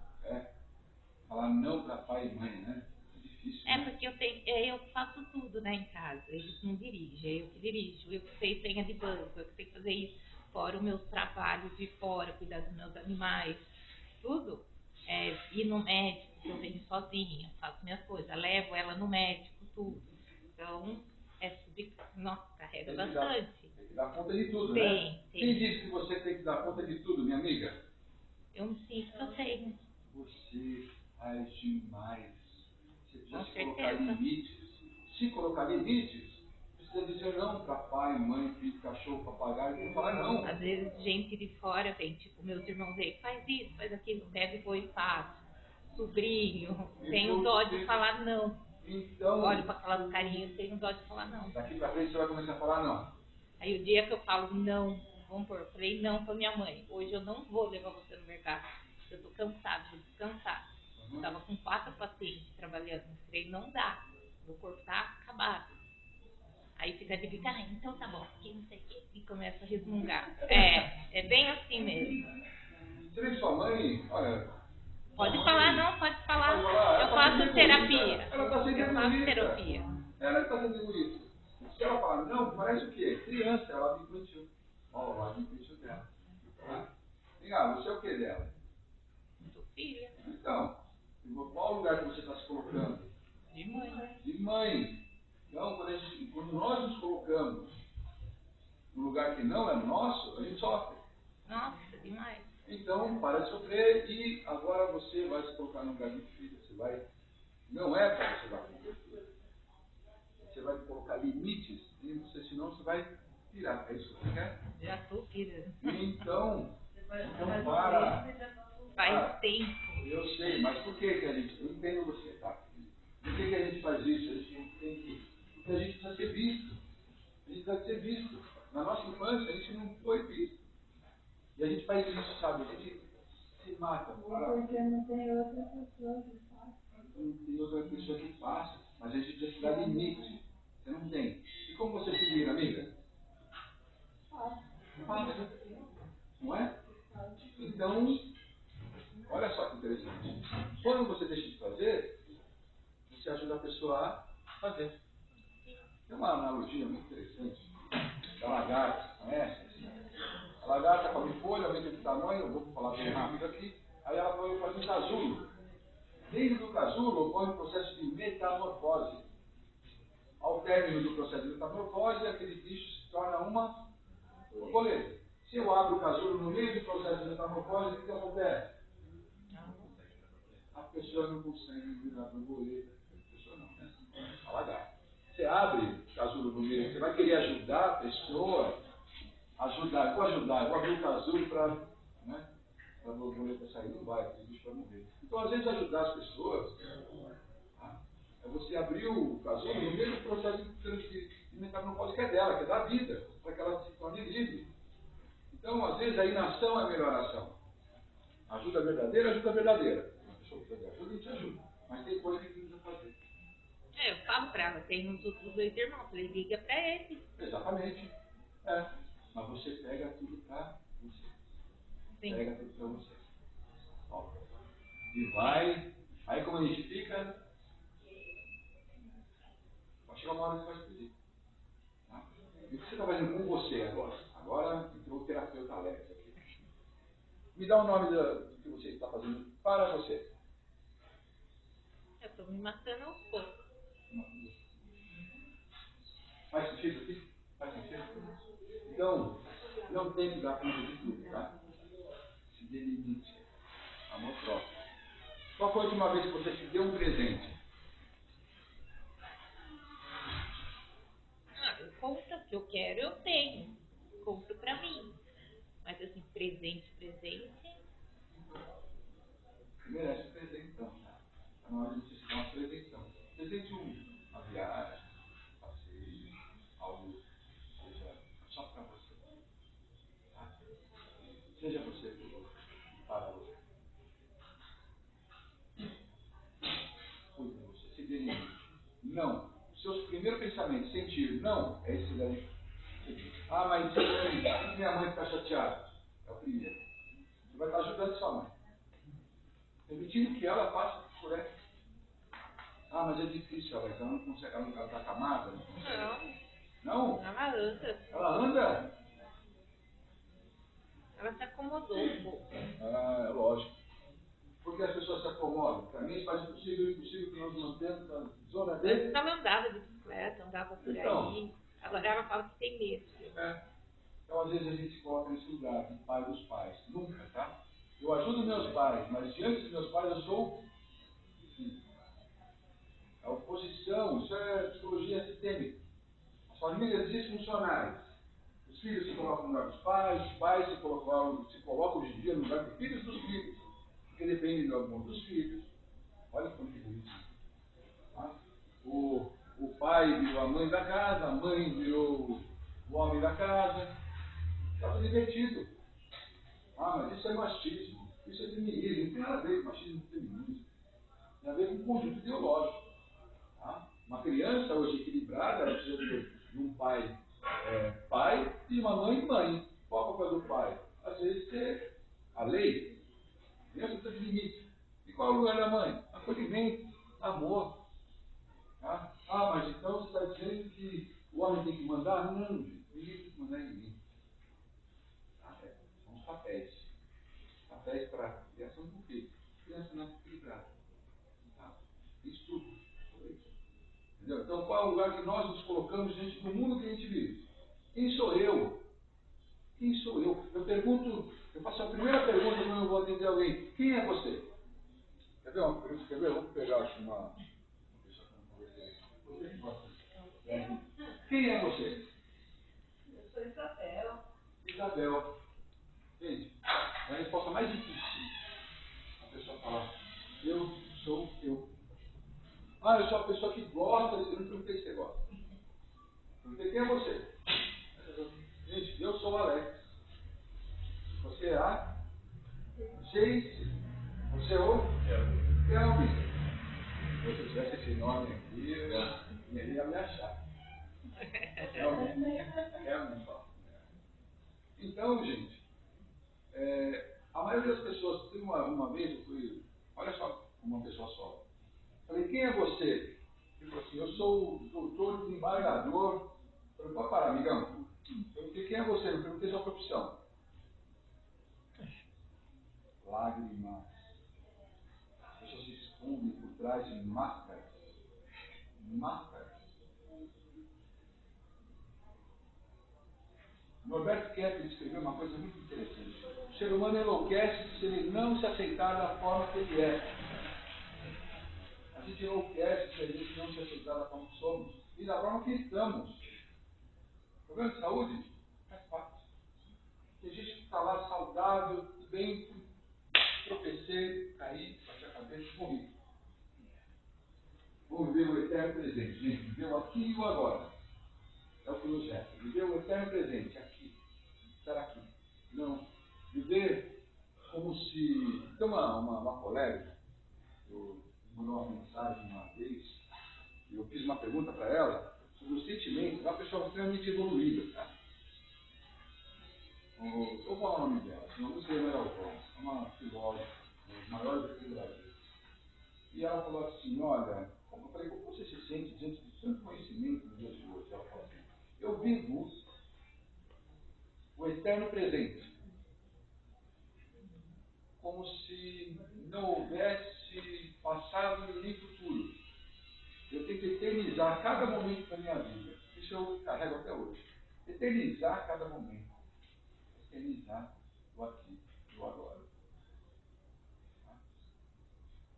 Falar não para pai e mãe, né? É difícil, né? Porque eu faço tudo, né, em casa. Eles não dirigem, é eu que dirijo. Eu que sei senha de banco, eu que sei fazer isso. Fora os meus trabalhos de fora, cuidar dos meus animais. Tudo. Ir no médico, eu venho sozinha, faço minhas coisas. Levo ela no médico, tudo. Então, nossa, carrega bastante. Tem que dar conta de tudo, tem, né? Tem. Quem disse que você tem que dar conta de tudo, minha amiga? Eu me sinto que eu tenho. Você faz demais. Você precisa Com se colocar certeza. limites. Se colocar limites, precisa dizer não para pai, mãe, filho, cachorro, papagaio, tem que falar não. Às vezes gente de fora vem, tipo, meus irmãos aí, faz isso, faz aquilo, pega e põe e faz. Sobrinho, tenho dó de falar não. Então, olho para aquelas carinhas, tenho dó de falar não. Daqui para frente você vai começar a falar não. Aí o dia que eu falo não, vamos pôr, eu falei não para minha mãe, hoje eu não vou levar você no mercado, eu tô cansada, vou descansar. Eu tava com 4 pacientes trabalhando, eu falei, não dá, meu corpo tá acabado. Aí fica de ficar, então tá bom, porque não sei o que, e começa a resmungar. É bem assim mesmo. Você vê que sua mãe, olha... Pode falar, não, pode falar. Eu faço terapia. Ela está sendo Eu faço terapia. Ela está sendo egoísta. Se ela falar não, parece o quê? Criança, ela me infantil. Ó, ela me infantil dela. Tá? Legal, você é o que dela? Sou filha. Então, qual lugar que você está se colocando? De mãe. De mãe. Então, quando nós nos colocamos no lugar que não é nosso, a gente sofre. Nossa, demais. Então, para de sofrer e agora você vai se colocar no lugar de filha. Você vai... Não é para você dar conta. Você vai colocar limites e você, senão você vai pirar. É isso que você quer? Já estou pirando. Então para. Faz tempo. Eu sei, mas por que a gente... Eu entendo você, tá? Por que a gente faz isso? A gente tem que... Porque a gente precisa ser visto. A gente precisa ser visto. Na nossa infância, a gente não foi visto. E a gente faz isso, sabe? A gente se mata. Porque não tem outra pessoa que faça. Não tem outra pessoa que faça. Mas a gente precisa dar limite. Você não tem. E como você se vira, amiga? Fácil. Não é? Então, olha só que interessante. Quando você deixa de fazer, você ajuda a pessoa a fazer. Tem uma analogia muito interessante da lagarta, conhece? A lagarta come folha, aumenta de tamanho, eu vou falar bem rápido aqui, aí ela faz um casulo. Dentro do casulo ocorre um processo de metamorfose. Ao término do processo de metamorfose, aquele bicho se torna uma borboleta. Se eu abro o casulo no meio do processo de metamorfose, o que acontece? a pessoa não consegue virar borboleta. A pessoa não, né? A lagarta. Você abre o casulo no meio, você vai querer ajudar a pessoa, eu vou abrir o casulo para, né, a borboleta sair, não vai, o bicho vai morrer. Então, às vezes, ajudar as pessoas, tá? É você abrir o casulo no meio do processo de metamorfose que é dela, que é da vida, para que ela se torne livre. Então, às vezes, a inação é a melhor ação. Ajuda verdadeira, ajuda verdadeira. Uma pessoa precisa de ajuda, a gente ajuda. Mas tem coisa que a gente precisa fazer. Eu falo pra ela, tem uns outros 2 irmãos, falei, liga pra ele. Exatamente. É. Mas você pega tudo pra você. Sim. Pega tudo pra você. Ó. E vai. Aí como a gente fica, vai chegar uma hora que você vai explodir. Tá? E o que você está fazendo com você agora? Agora entrou o terapeuta Alex aqui. Me dá o nome do que você está fazendo para você. Eu tô me matando aos poucos. Faz sentido aqui? Faz sentido? Então, não tem que dar conta de tudo, tá? Se dê limite. Amor próprio. Qual foi a última vez que você se deu um presente? Eu compro o que eu quero, eu tenho. Compro pra mim. Mas assim, presente. Merece um presentão, tá? Tá na hora de você se dar uma presentão. Presente uma viagem, um passeio, algo que seja só para você. Tá? Seja você por outro, para outro. Cuide de você, se dê limite. Não. Seus primeiros pensamentos, sentir não, é esse daí. Ah, mas se minha mãe ficar chateada? É o primeiro. Você vai estar ajudando sua mãe. Permitindo que ela passe por ela. Ah, mas é difícil, ela não consegue, ela está acamada, não consegue. Não? Ela anda. Ela anda? Ela se acomodou um pouco. Ah, é lógico. Porque as pessoas se acomodam. Para mim faz o possível e impossível que nós mantemos na zona dele. Antes ela andava de bicicleta, andava por aí. Agora ela fala que tem medo. Então, às vezes, a gente se coloca nesse lugar de pai dos pais. Nunca, tá? Eu ajudo meus pais, mas diante dos meus pais eu sou a oposição. Isso é psicologia sistêmica. As famílias disfuncionais. Os filhos se colocam no lugar dos pais, os pais se colocam hoje em dia no lugar dos filhos dos filhos. Porque depende do amor dos filhos. Olha como que bonito. Tá? O pai virou a mãe da casa, a mãe virou o homem da casa. Está tudo invertido. Ah, mas isso é machismo, isso é feminismo. Não tem nada a ver com machismo e feminismo. Tem a ver com um conjunto ideológico. Tá? Uma criança hoje equilibrada, ela precisa de um pai pai e uma mãe mãe. Qual é o papel do pai? Às vezes ser a lei. A criança precisa de limite. E qual é o lugar da mãe? Acolhimento, amor. Tá? Ah, mas então você está dizendo que o homem tem que mandar? Não, gente. Ninguém tem que mandar em ninguém. Tá? São os papéis. Papéis para criação do filho. Criança não é equilibrada. Tá? Estudo sobre isso. Entendeu? Então, qual é o lugar que nós nos colocamos diante do mundo que a gente vive? Quem sou eu? Quem sou eu? Eu pergunto, eu faço a primeira pergunta quando eu vou atender alguém. Quem é você? Quer ver uma pergunta? Quer ver? Vamos pegar aqui uma pessoa que eu não conversei. Você que gosta. Quem é você? Eu sou Isabel. Isabel. Gente, é a resposta mais difícil. A pessoa falar, eu sou eu. Ah, eu sou a pessoa que gosta, eu não perguntei se você gosta. Perguntei quem é você. Gente, eu sou o Alex. Você é a Jace. Você é o Kelvin. Se eu tivesse esse nome aqui, eu ia me achar. Kelvin só. Então, gente, a maioria das pessoas, teve uma vez eu fui, olha só, uma pessoa só. Falei, quem é você? Ele falou assim, eu sou o doutor desembargador. Eu falei, pode parar, amigão. Eu perguntei, quem é você? Eu perguntei sua profissão. Lágrimas. As pessoas se escondem por trás de máscaras. Máscaras. Norberto Kepler escreveu uma coisa muito interessante. O ser humano enlouquece se ele não se aceitar da forma que ele é. A gente enlouquece se a gente não se aceitar como somos e da forma que estamos. Problema de saúde? Faz parte. Tem gente que está lá saudável, tudo bem, tropecei, caí, bati a cabeça e morri. Vamos viver o eterno presente, gente. Viver o aqui e o agora. É o projeto. Viver o eterno presente, aqui. Estar aqui. Não. Viver como se. Tem uma colega, eu mandou uma mensagem uma vez, e eu fiz uma pergunta para ela sobre os sentimentos. É uma pessoa extremamente evoluída, tá? Eu vou falar o nome dela, senão não sei mais autor. É uma filósofa, uma das maiores aqui do Brasil. E ela falou assim, olha, eu falei, como você se sente diante de tanto conhecimento do dia de hoje? Ela falou assim, eu vivo o eterno presente, como se não houvesse passado nem futuro. Eu tenho que eternizar cada momento da minha vida. Isso eu carrego até hoje. Eternizar cada momento. Eternizar o aqui e o agora.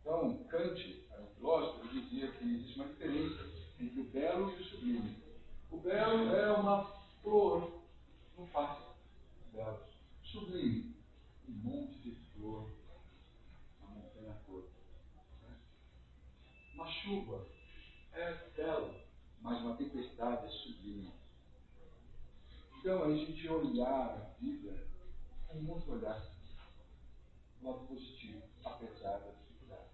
Então, Kant, era um filósofo, ele dizia que existe uma diferença entre o belo e o sublime. O belo é uma flor, não faz belo. Sublime, um monte de flor, uma montanha toda. Uma chuva é bela, mas uma tempestade é sublime. Então, a gente olhar a vida com um outro olhar, um lado positivo, apesar da dificuldade.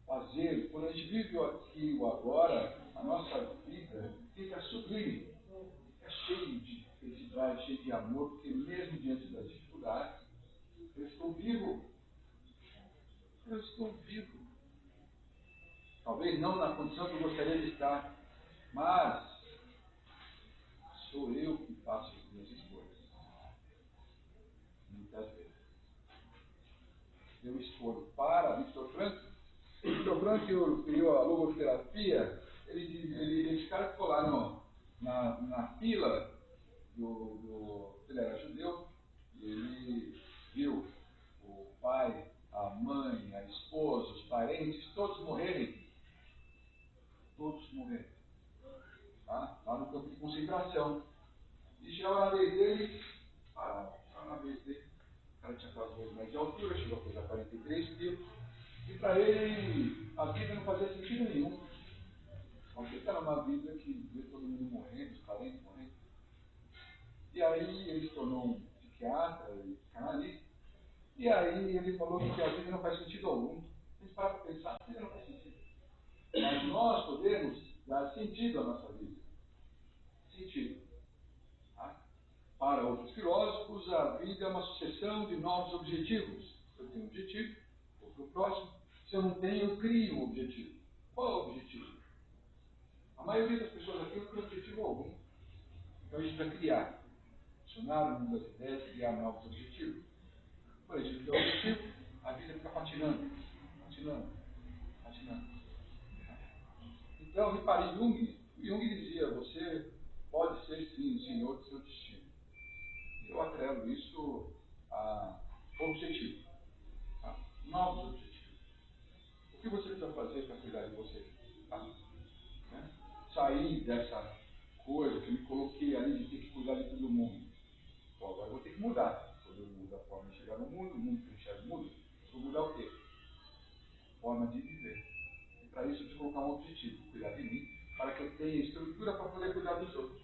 Fazer, quando a gente vive o aqui e o agora, a nossa vida fica sublime, fica cheio de felicidade, cheio de amor, porque mesmo diante das dificuldades, eu estou vivo. Eu estou vivo. Talvez não na condição que eu gostaria de estar, mas sou eu que faço as minhas escolhas. Muitas vezes. Eu escolho para Viktor Frankl. Viktor Frankl criou a logoterapia. Esse cara ficou lá na fila ele era judeu, e ele viu o pai, a mãe, a esposa, os parentes, todos morrerem. Todos morrerem. Tá? Lá no campo de concentração. E chegava na vez dele, na vez dele, o cara tinha quase 2 metros de altura, chegou a pesar 43 quilos, e para ele a vida não fazia sentido nenhum. Porque está numa vida que vê todo mundo morrendo, os parentes morrendo. E aí ele se tornou um psiquiatra e psicanalista. E aí ele falou que a vida não faz sentido algum. A gente para pensar, a vida não faz sentido. Mas nós podemos dar sentido à nossa vida. Sentido. Tá? Para outros filósofos, a vida é uma sucessão de novos objetivos. Eu tenho um objetivo, vou para o próximo. Se eu não tenho, eu crio um objetivo. Qual é o objetivo? A maioria das pessoas aqui não tem objetivo algum. Então a gente vai criar. Funcionar o mundo das ideias, criar novos objetivos. Por isso, o objetivo, a vida fica patinando. Então, repare Jung. Jung dizia, você pode ser sim o senhor do seu destino. Eu atrelo isso a objetivo. Tá? Novos objetivos. O que você precisa fazer para cuidar de você? Tá? Né? Sair dessa coisa que eu me coloquei ali de ter que cuidar de todo mundo. Bom, agora eu vou ter que mudar. Quando eu mudo a forma de chegar no mundo, o mundo que eu enxergo muda, eu vou mudar o quê? Forma de viver. E para isso eu preciso colocar um objetivo, cuidar de mim, para que eu tenha estrutura para poder cuidar dos outros.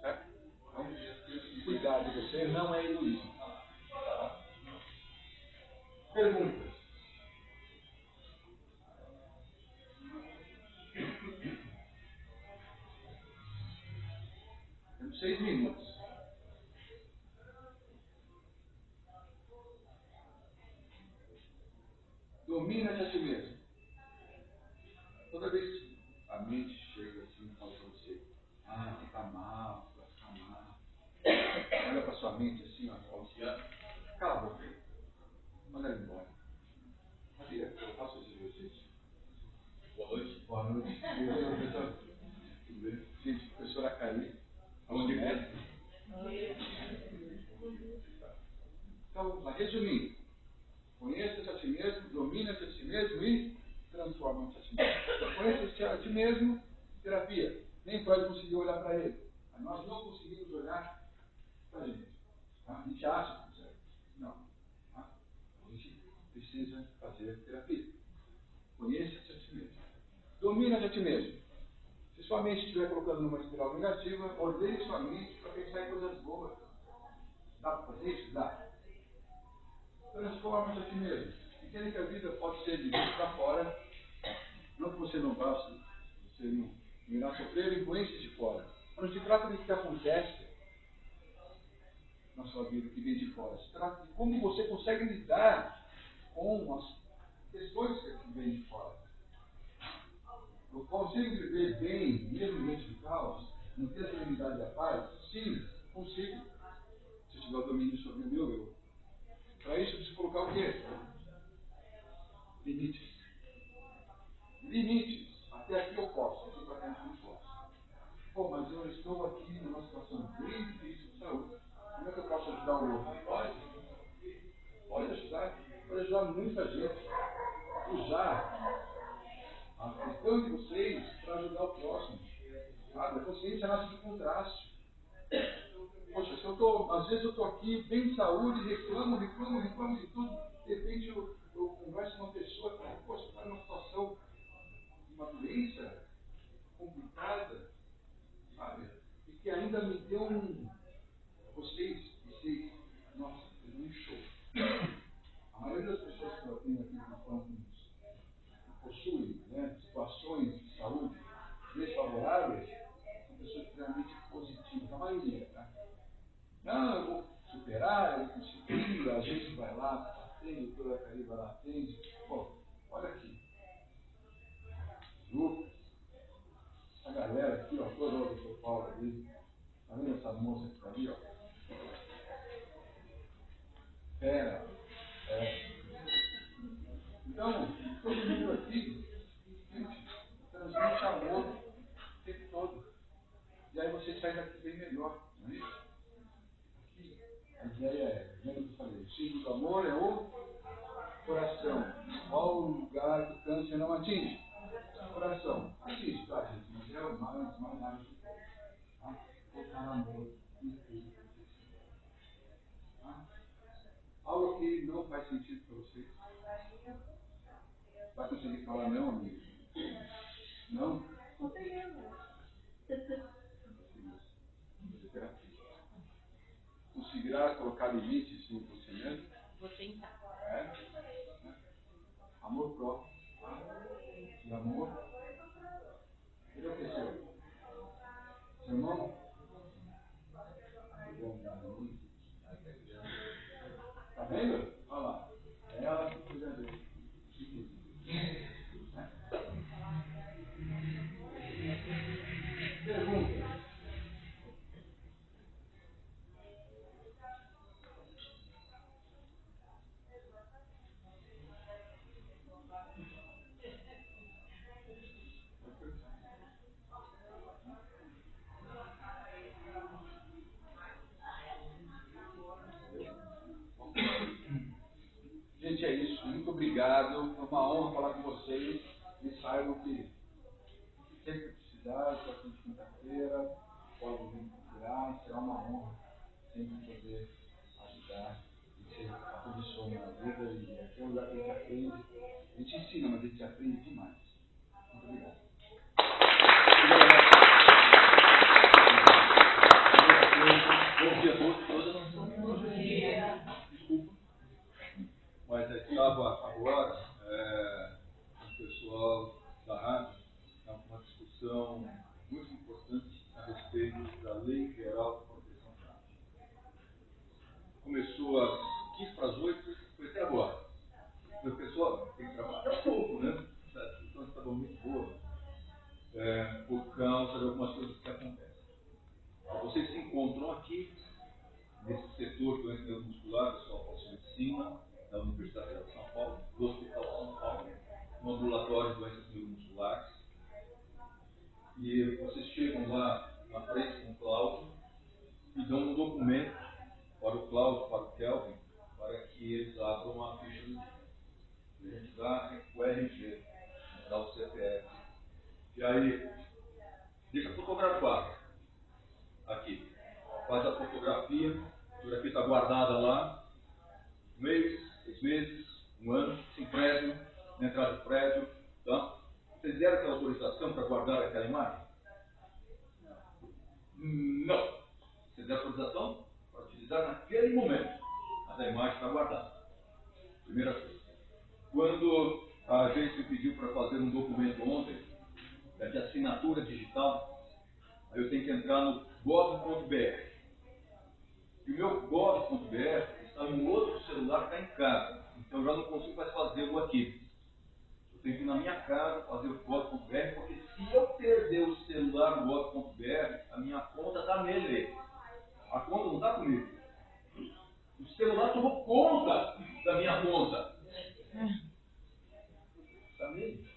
Certo? Então, cuidar de você não é egoísmo. Tá? Perguntas? Temos 6 minutos. Domina-te a ti mesmo. Toda vez que a mente chega assim e fala para você, você está mal, você vai ficar mal. Olha para sua mente assim, fala assim, cala a boca aí. Manda ele embora. Sabia? Eu faço esse exercício. Boa noite. Boa noite. Tudo bem? Gente, professora Cari. Onde é? Então, resumindo, conheça-se a si mesmo, domina-se a si mesmo e transforma-te a ti mesmo. Conhece-te a ti mesmo, terapia. Nem Freud conseguiu olhar para ele. Nós não conseguimos olhar para a gente. Tá? A gente acha que consegue. Não. Tá? A gente precisa fazer terapia. Conheça-te a ti mesmo. Domina-te a ti mesmo. Se sua mente estiver colocando numa espiral negativa, ordeie sua mente para pensar em coisas boas. Dá para fazer isso? Dá. Transforma-te a ti mesmo. Entende que a vida pode ser de dentro para fora. Não que você não goste, você não irá sofrer influências de fora. Não se trata do que acontece na sua vida, que vem de fora. Se trata de como você consegue lidar com as questões que vêm de fora. Eu consigo viver bem, mesmo dentro de caos, não ter a serenidade e a paz? Sim, consigo. Se eu tiver o domínio sobre o meu eu. Para isso, eu preciso colocar o quê? Limites. Limites. Até aqui eu posso, aqui para frente eu não posso. Pô, mas eu estou aqui numa situação bem difícil de saúde. Como é que eu posso ajudar o outro? Pode. Pode ajudar. Pode ajudar muita gente. Usar a questão de vocês para ajudar o próximo. Sabe? A consciência nasce do contraste. Poxa, se eu tô, às vezes eu estou aqui bem em saúde, reclamo de tudo. De repente eu converso com uma pessoa que fala, poxa, está numa situação de uma doença complicada, sabe? E que ainda me deu vocês, nossa, fez um show. A maioria das pessoas que eu tenho aqui que possuem, né, situações de saúde desfavoráveis são pessoas extremamente positivas, a maioria, tá? Não, eu vou superar, eu vou conseguir, a gente vai lá, atende, toda a Caribe vai lá, atende. Pô, olha aqui. Lucas, essa galera aqui, ó, toda o Dr. Paulo ali, tá vendo essa moça que está ali, ó? Fera. Então, todo mundo aqui, gente, transmite amor o tempo todo. E aí você sai daqui bem melhor, não é isso? Aqui, a ideia é, lembra que eu falei, o signo do amor é o coração. Qual o lugar que o câncer não atinge? Coração. Atinge, tá, gente? Mas é o mais nada de tudo. Tá? Colocar amor em tudo. Tá? Algo que não faz sentido para vocês. Vai conseguir falar não, amigo? Não? Conseguirá colocar limites em você mesmo? Vou tentar. É. Amor próprio. Tá? E amor. Ele é o que é seu? Seu irmão? Tá vendo? Olha lá. É ela que cuida dele. Pergunta. Gente, é isso. Muito obrigado. É uma honra falar com vocês. E saibam que sempre que precisar, estou aqui de quinta-feira, pode vir procurar. Será uma honra sempre poder ajudar e ser a pessoa na vida. E aqui é um lugar que a gente aprende. A gente ensina, mas a gente aprende demais. Muito obrigado. Bom dia a todos. Bom dia. Desculpa. Mas estava agora o pessoal da rádio com uma discussão muito importante a respeito da Lei Geral de Proteção de Dados. Começou às 15 para as 8, foi até agora. O pessoal tem que trabalhar um pouco, né? A discussão estava muito boa por causa de algumas coisas que acontecem. Vocês se encontram aqui nesse setor de doença neuromuscular, do São Paulo de Cima, da Universidade Federal de São Paulo, do Hospital de São Paulo, no ambulatório de doenças neuromusculares. E vocês chegam lá na frente com o Cláudio e dão um documento para o Cláudio, para o Kelvin, para que eles abram uma ficha do dia. A gente dá o RG. dá o CPF. E aí, deixa fotografar aqui. Faz a fotografia, a fotografia está guardada lá, um mês, 6 meses, um ano, sem prédio, na entrada do prédio. Tá? Vocês deram aquela autorização para guardar aquela imagem? Não. Vocês deram autorização para utilizar naquele momento. Mas a imagem está guardada. Primeira coisa. Quando a gente pediu para fazer um documento ontem, de assinatura digital, aí eu tenho que entrar no gov.br. E o meu gov.br está no outro celular que está em casa. Então eu já não consigo mais fazer o aqui. Eu tenho que ir na minha casa fazer o gov.br, porque se eu perder o celular no gov.br, a minha conta está nele. A conta não está comigo. O celular tomou conta da minha conta. Está nele.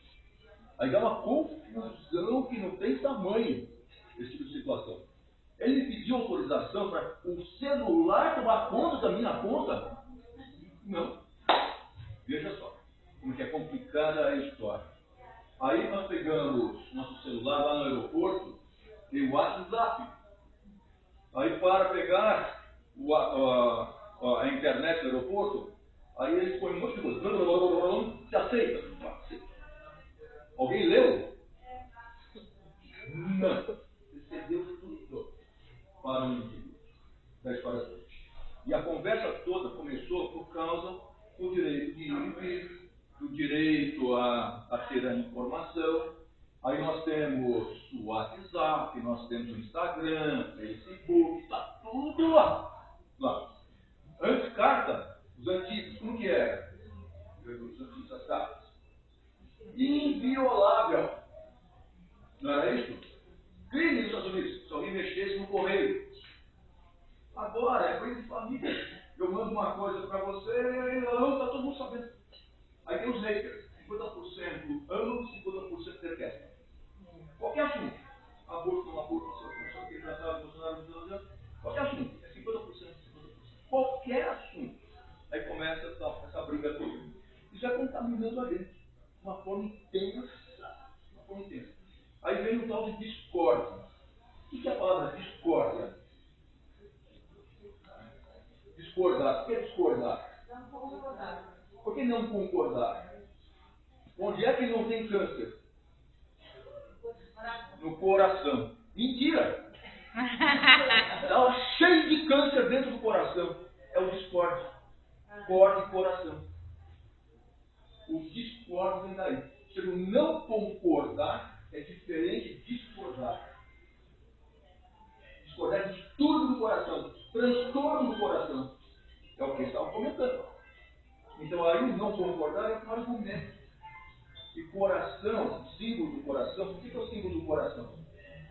Aí dá uma confusão que não tem tamanho, esse tipo de situação. Ele me pediu autorização para o celular tomar conta da minha conta? Não. Veja só, como que é complicada a história. Aí nós pegamos nosso celular lá no aeroporto, tem o WhatsApp. Aí para pegar a internet do aeroporto, aí eles põem um monte de coisa. Se aceita? Alguém leu? Não. Recebeu tudo para um indivíduo da história toda. E a conversa toda começou por causa do direito de ir e vir, do direito a ter a informação. Aí nós temos o WhatsApp, nós temos o Instagram, Facebook, está tudo lá. Antes, carta, os antigos, como que era? Os antigos, as cartas. Inviolável. Não era isso? Crime nos Estados Unidos, se alguém mexesse no correio. Agora, é coisa de família. Eu mando uma coisa para você e está todo mundo sabendo. Aí tem os haters. 50% amo, 50% detestam. Qualquer assunto. Aborto, não aborto, não sei o que, tratado, Bolsonaro, qualquer assunto. É 50%. Qualquer assunto. Aí começa essa briga toda. Isso é contaminando a gente. De uma forma intensa. Aí vem o tal de discórdia. O que é a palavra discórdia? Discordar. O que é discordar? Não concordar. Por que não concordar? Onde é que não tem câncer? No coração. Mentira! Está cheio de câncer dentro do coração. É o discórdia. Discórdia e coração. O discórdia vem daí. Se eu não concordar, é diferente de discordar. Discordar é distúrbio do coração, transtorno do coração. É o que eles estavam comentando. Então aí o não concordar é um argumento. E coração, símbolo do coração, o que é o símbolo do coração?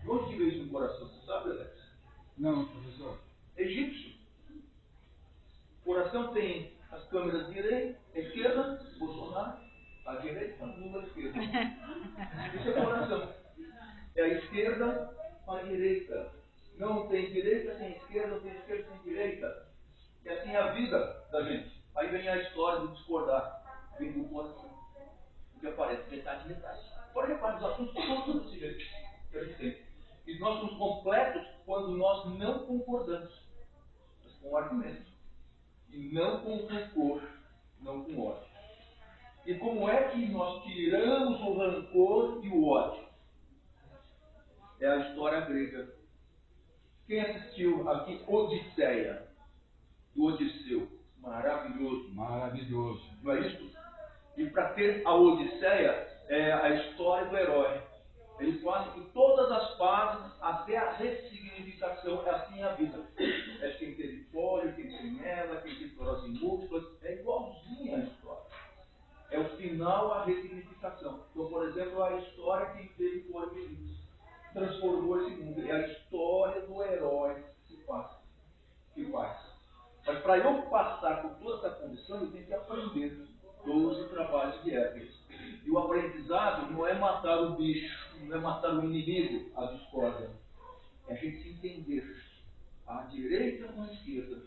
De onde que veio isso no coração? Você sabe, Alex? Não, professor. Egípcio. O coração tem as câmeras direita, esquerda, Bolsonaro, a direita, Lula, a esquerda. Isso é coração. É a esquerda, a direita. Não tem direita sem esquerda, não tem esquerda sem direita. E assim é a vida da gente. Aí vem a história do discordar. Vem do coração. Que aparece metade. Pode reparar os assuntos todos desse jeito que a gente tem. E nós somos completos quando nós não concordamos. Mas com argumento. E não com rancor, não com ódio. E como é que nós tiramos o rancor e o ódio? É a história grega. Quem assistiu aqui Odisseia, do Odisseu? Maravilhoso. Maravilhoso. Não é isso? E para ter a Odisseia, é a história do herói. Ele passa por todas as fases até a ressignificação. É assim a vida. É quem teve pólio, quem tem ela, quem tem esclerose múltipla. É igualzinha a história. É o final, a ressignificação. Então, por exemplo, a história quem teve pólio transformou esse mundo. É a história do herói que faz. Mas para eu passar por toda essa condição, eu tenho que aprender 12 trabalhos de Hércules. E o aprendizado não é matar o bicho, não é matar o inimigo, a discórdia. É a gente se entender. À direita ou à esquerda.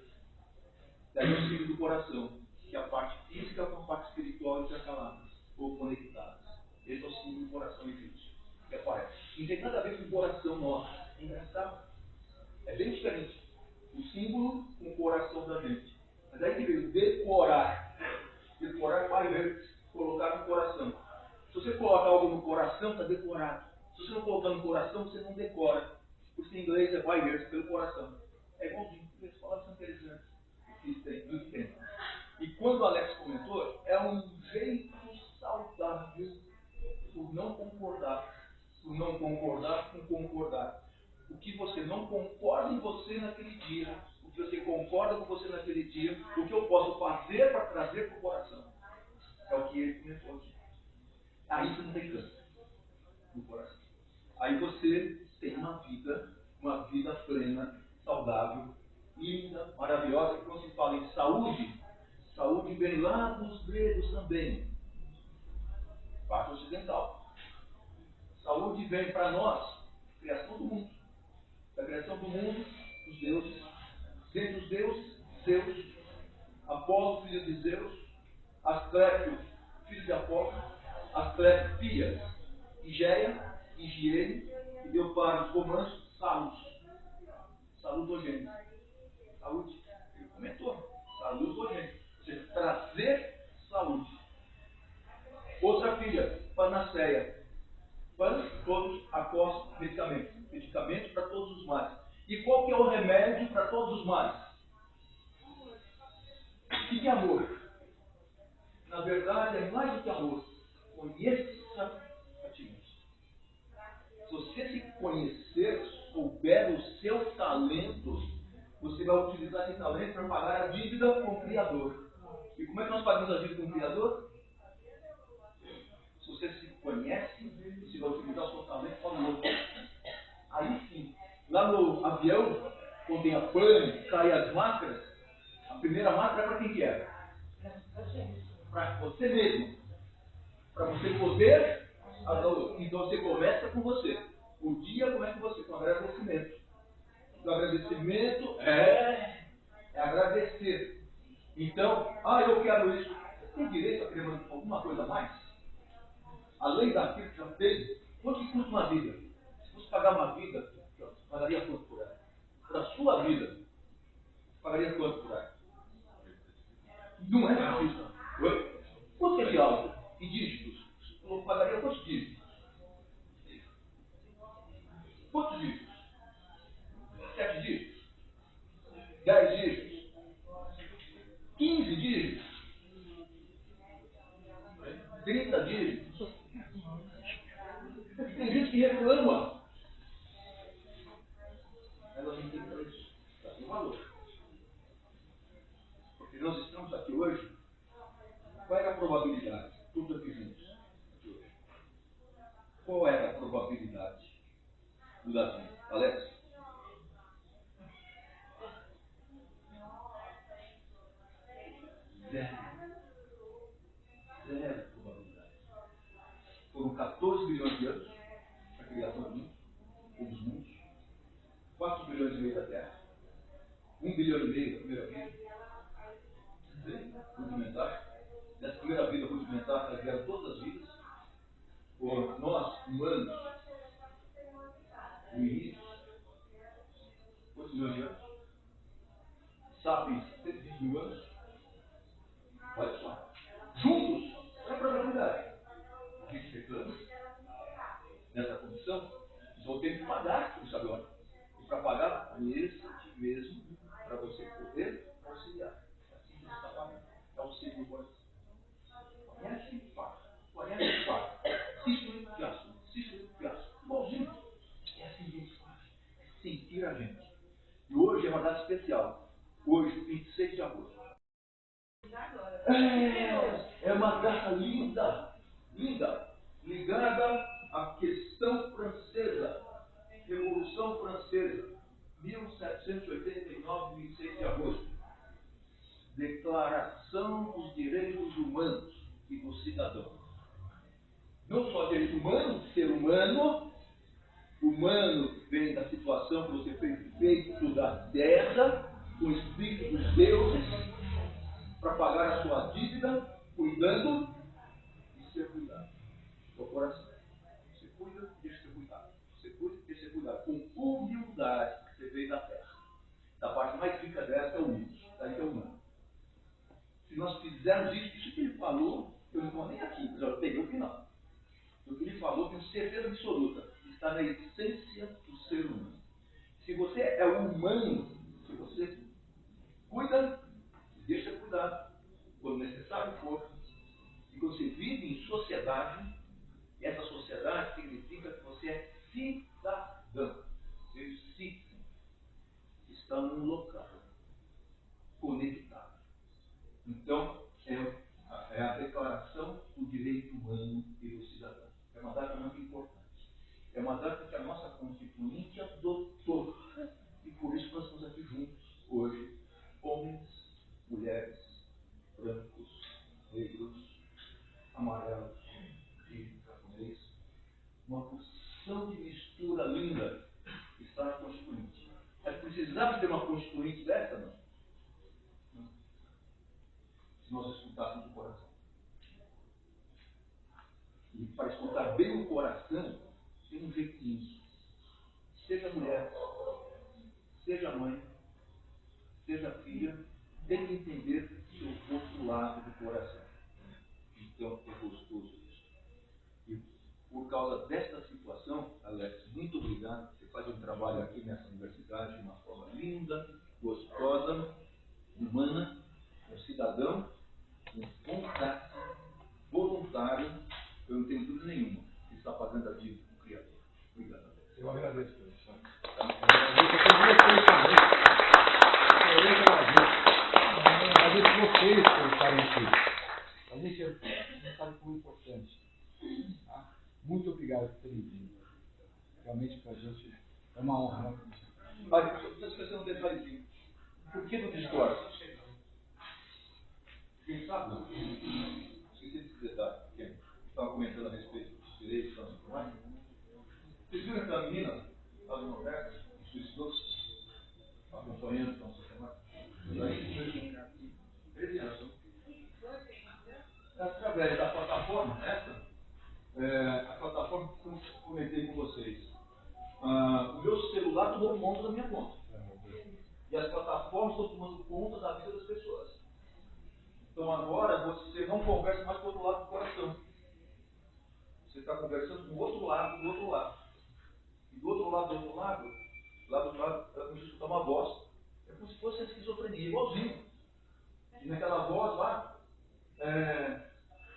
Daí o símbolo do coração, que é a parte física com a parte espiritual intercaladas ou conectadas. Esse é o símbolo do coração de Cristo, que aparece. Não tem nada a ver com o coração nosso. É engraçado. É bem diferente. O símbolo com o coração da gente. Mas aí que veio decorar. Decorar vai ver, colocar no coração. Se você coloca algo no coração, está decorado. Se você não colocar no coração, você não decora. Porque em inglês é vai ver pelo coração. É igualzinho. As palavras são interessantes. Do que tem. E quando o Alex comentou, é um jeito saudável por não concordar. Por não concordar com concordar. O que você não concorda em você naquele dia, o que você concorda com você naquele dia, o que eu posso fazer para trazer para o coração. É o que ele comentou aqui. Aí você não tem câncer no coração. Aí você tem uma vida plena, saudável, linda, maravilhosa. Quando se fala em saúde, saúde vem lá dos gregos também, parte ocidental. Saúde vem para nós, criação do mundo. Da criação do mundo, os deuses. Dentre os deuses, Zeus, Apolo, filho de Zeus, Asclepio, filho de Apolo, Asclepio, filha, Igéia, Higiene, e deu para os romanos, Salus, salutogênese. Saúde, ele comentou, salutogênese, ou seja, trazer saúde. Outra filha, Panaceia, pan, todos, após, medicamento, medicamento para todos os males. E qual que é o remédio para todos os males? O que é amor? Na verdade, é mais do que amor. Conheça a ti mesmo. Se você se conhecer, souber o seu talento, você vai utilizar esse talento para pagar a dívida com o Criador. E como é que nós pagamos a dívida com o Criador? Se você se conhece, você vai utilizar o seu talento para o outro. Aí sim, lá no avião, quando tem a pane, cai as máscaras, a primeira máscara é para quem que é? Para você mesmo. Para você poder. Então você começa com você. O dia começa com você, com agradecimento. O agradecimento é agradecer. Então, eu quero isso. Você tem direito a querer alguma coisa a mais? Além daquilo que já fez, quanto que custa uma vida? Se fosse pagar uma vida, pagaria quanto por ela? Para a sua vida, pagaria quanto por ela? Não é justo. Quanto é de alto? Em dígitos? Eu pagaria quantos dígitos? Quantos dígitos? 7 dígitos? 10 dígitos? 15 dígitos? 30 dígitos? E tem gente que reclama. Ela não tem preço. Ela tem valor. Porque nós estamos aqui hoje. Qual era a probabilidade? Tudo aqui juntos. Aqui hoje. Qual era a probabilidade do Davi? Alex? Zero probabilidade. Foram 14 bilhões de anos para a criação do mundo, ou dos mundos. 4 bilhões e meio da Terra. 1 bilhão e meio da primeira vida. Rudimentar. Nessa primeira vida rudimentar, nós vieram todas as vidas. Por nós, humanos, no início, 8 milhões de anos. Sapiens, 120 mil anos. Olha só. Juntos, é a probabilidade. A gente reclama nessa condição, então eu tenho que pagar, por isso agora. E para pagar, conheça a ti mesmo, para você poder auxiliar. É assim que você está pagando. É o ciclo do coração. Conhece e faz. Conhece e faz. Cícero e fiasco. Cícero e fiasco. Igualzinho. É assim que a gente faz. É sentir a gente. E hoje é uma data especial. Hoje, 26 de agosto. É uma data linda. Linda. Ligada à questão francesa. Revolução Francesa. 1789, 26 de agosto. Declaração dos Direitos Humanos e do Cidadão. Não só direito humano, ser humano. Humano vem da situação que você foi feito da terra, com o Espírito dos deuses, para pagar a sua dívida, cuidando e ser cuidado. Ok? coração. Você cuida, deixa ser cuidado. Você cuida, deixa ser cuidado. Com humildade que você veio da terra. A parte mais rica dessa é o humilde, daí que é o humano. Se nós fizermos isso que ele falou, eu não estou nem aqui, mas eu peguei o final. O que ele falou, tenho certeza absoluta, está na essência do ser humano. Se você é humano, se você cuida, deixa cuidar, quando necessário for, e quando você vive em sociedade, essa sociedade significa que você é cidadão. Você está num local conectado. Então, é a declaração do direito humano e do cidadão. É uma data muito importante. É uma data que a nossa Constituinte adotou. E por isso nós estamos aqui juntos hoje. Homens, mulheres, brancos, negros, amarelos, e japonês. Uma porção de mistura linda que está na Constituinte. Mas precisamos ter uma Constituinte dessa, não? Se nós escutássemos o coração. E para escutar bem o coração, tem um jeitinho. Seja mulher, seja mãe, seja filha, tem que entender o seu outro lado do coração. Então é gostoso isso. E por causa desta situação, Alex, muito obrigado. Você faz um trabalho aqui nessa universidade de uma forma linda, gostosa, humana, um cidadão, um contato voluntário. Eu não tenho dúvida nenhuma que está pagando a dívida com o Criador. Obrigado, Alex. Eu agradeço, professor. Eu agradeço vocês por estarem aqui. A gente sabe como é importante. Tá? Muito obrigado por terem vindo. Realmente para a gente é uma honra. Mas eu estou esquecendo um detalhezinho. Por que do discurso? Quem sabe? Esqueci desse detalhe. Quem estava comentando a respeito dos direitos da informação. Vocês viram aquela menina lá do Nordeste, que suicidou, acompanhando a nossa semana? 13 anos. Através da plataforma, a plataforma que eu comentei com vocês. O meu celular tomou conta da minha conta. E as plataformas estão tomando conta da vida das pessoas. Então agora você não conversa mais com o outro lado do coração. Você está conversando com o outro lado, do outro lado. E do outro lado, lá do lado, ela começou a escutar uma voz. É como se fosse a esquizofrenia, igualzinho. E naquela voz lá,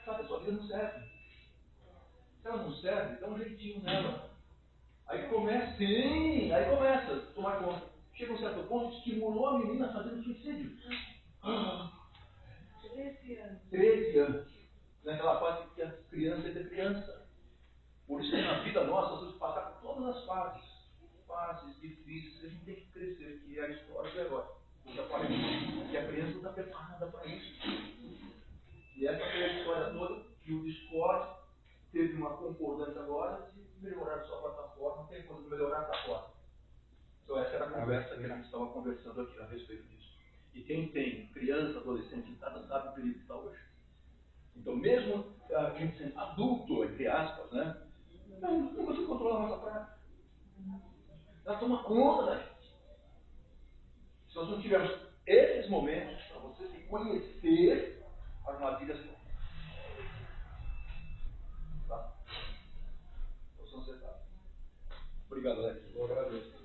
sabe, a sua vida não serve. Se ela não serve, dá um jeitinho nela. Aí começa a tomar conta. Chega a um certo ponto, estimulou a menina a fazer um suicídio. 13 anos. Naquela fase que a criança é criança. Por isso que na vida nossa, nós temos que passar por todas as fases. Fases difíceis, a gente tem que crescer, que é a história do herói. Que a criança não está preparada para isso. E essa foi a história toda que o Discord teve uma concordância agora de melhorar a sua plataforma, tem coisa de melhorar para fora. Então essa era a conversa que a gente estava conversando aqui a respeito disso. E quem tem criança, adolescente em casa sabe o perigo que está hoje. Então mesmo a gente sendo adulto, entre aspas, né? Não consigo controlar a nossa prática. Ela toma conta da gente. Se nós não tivermos esses momentos para você se conhecer, armadilhas não. Tá? Então são setados. Obrigado, Alex. Eu agradeço.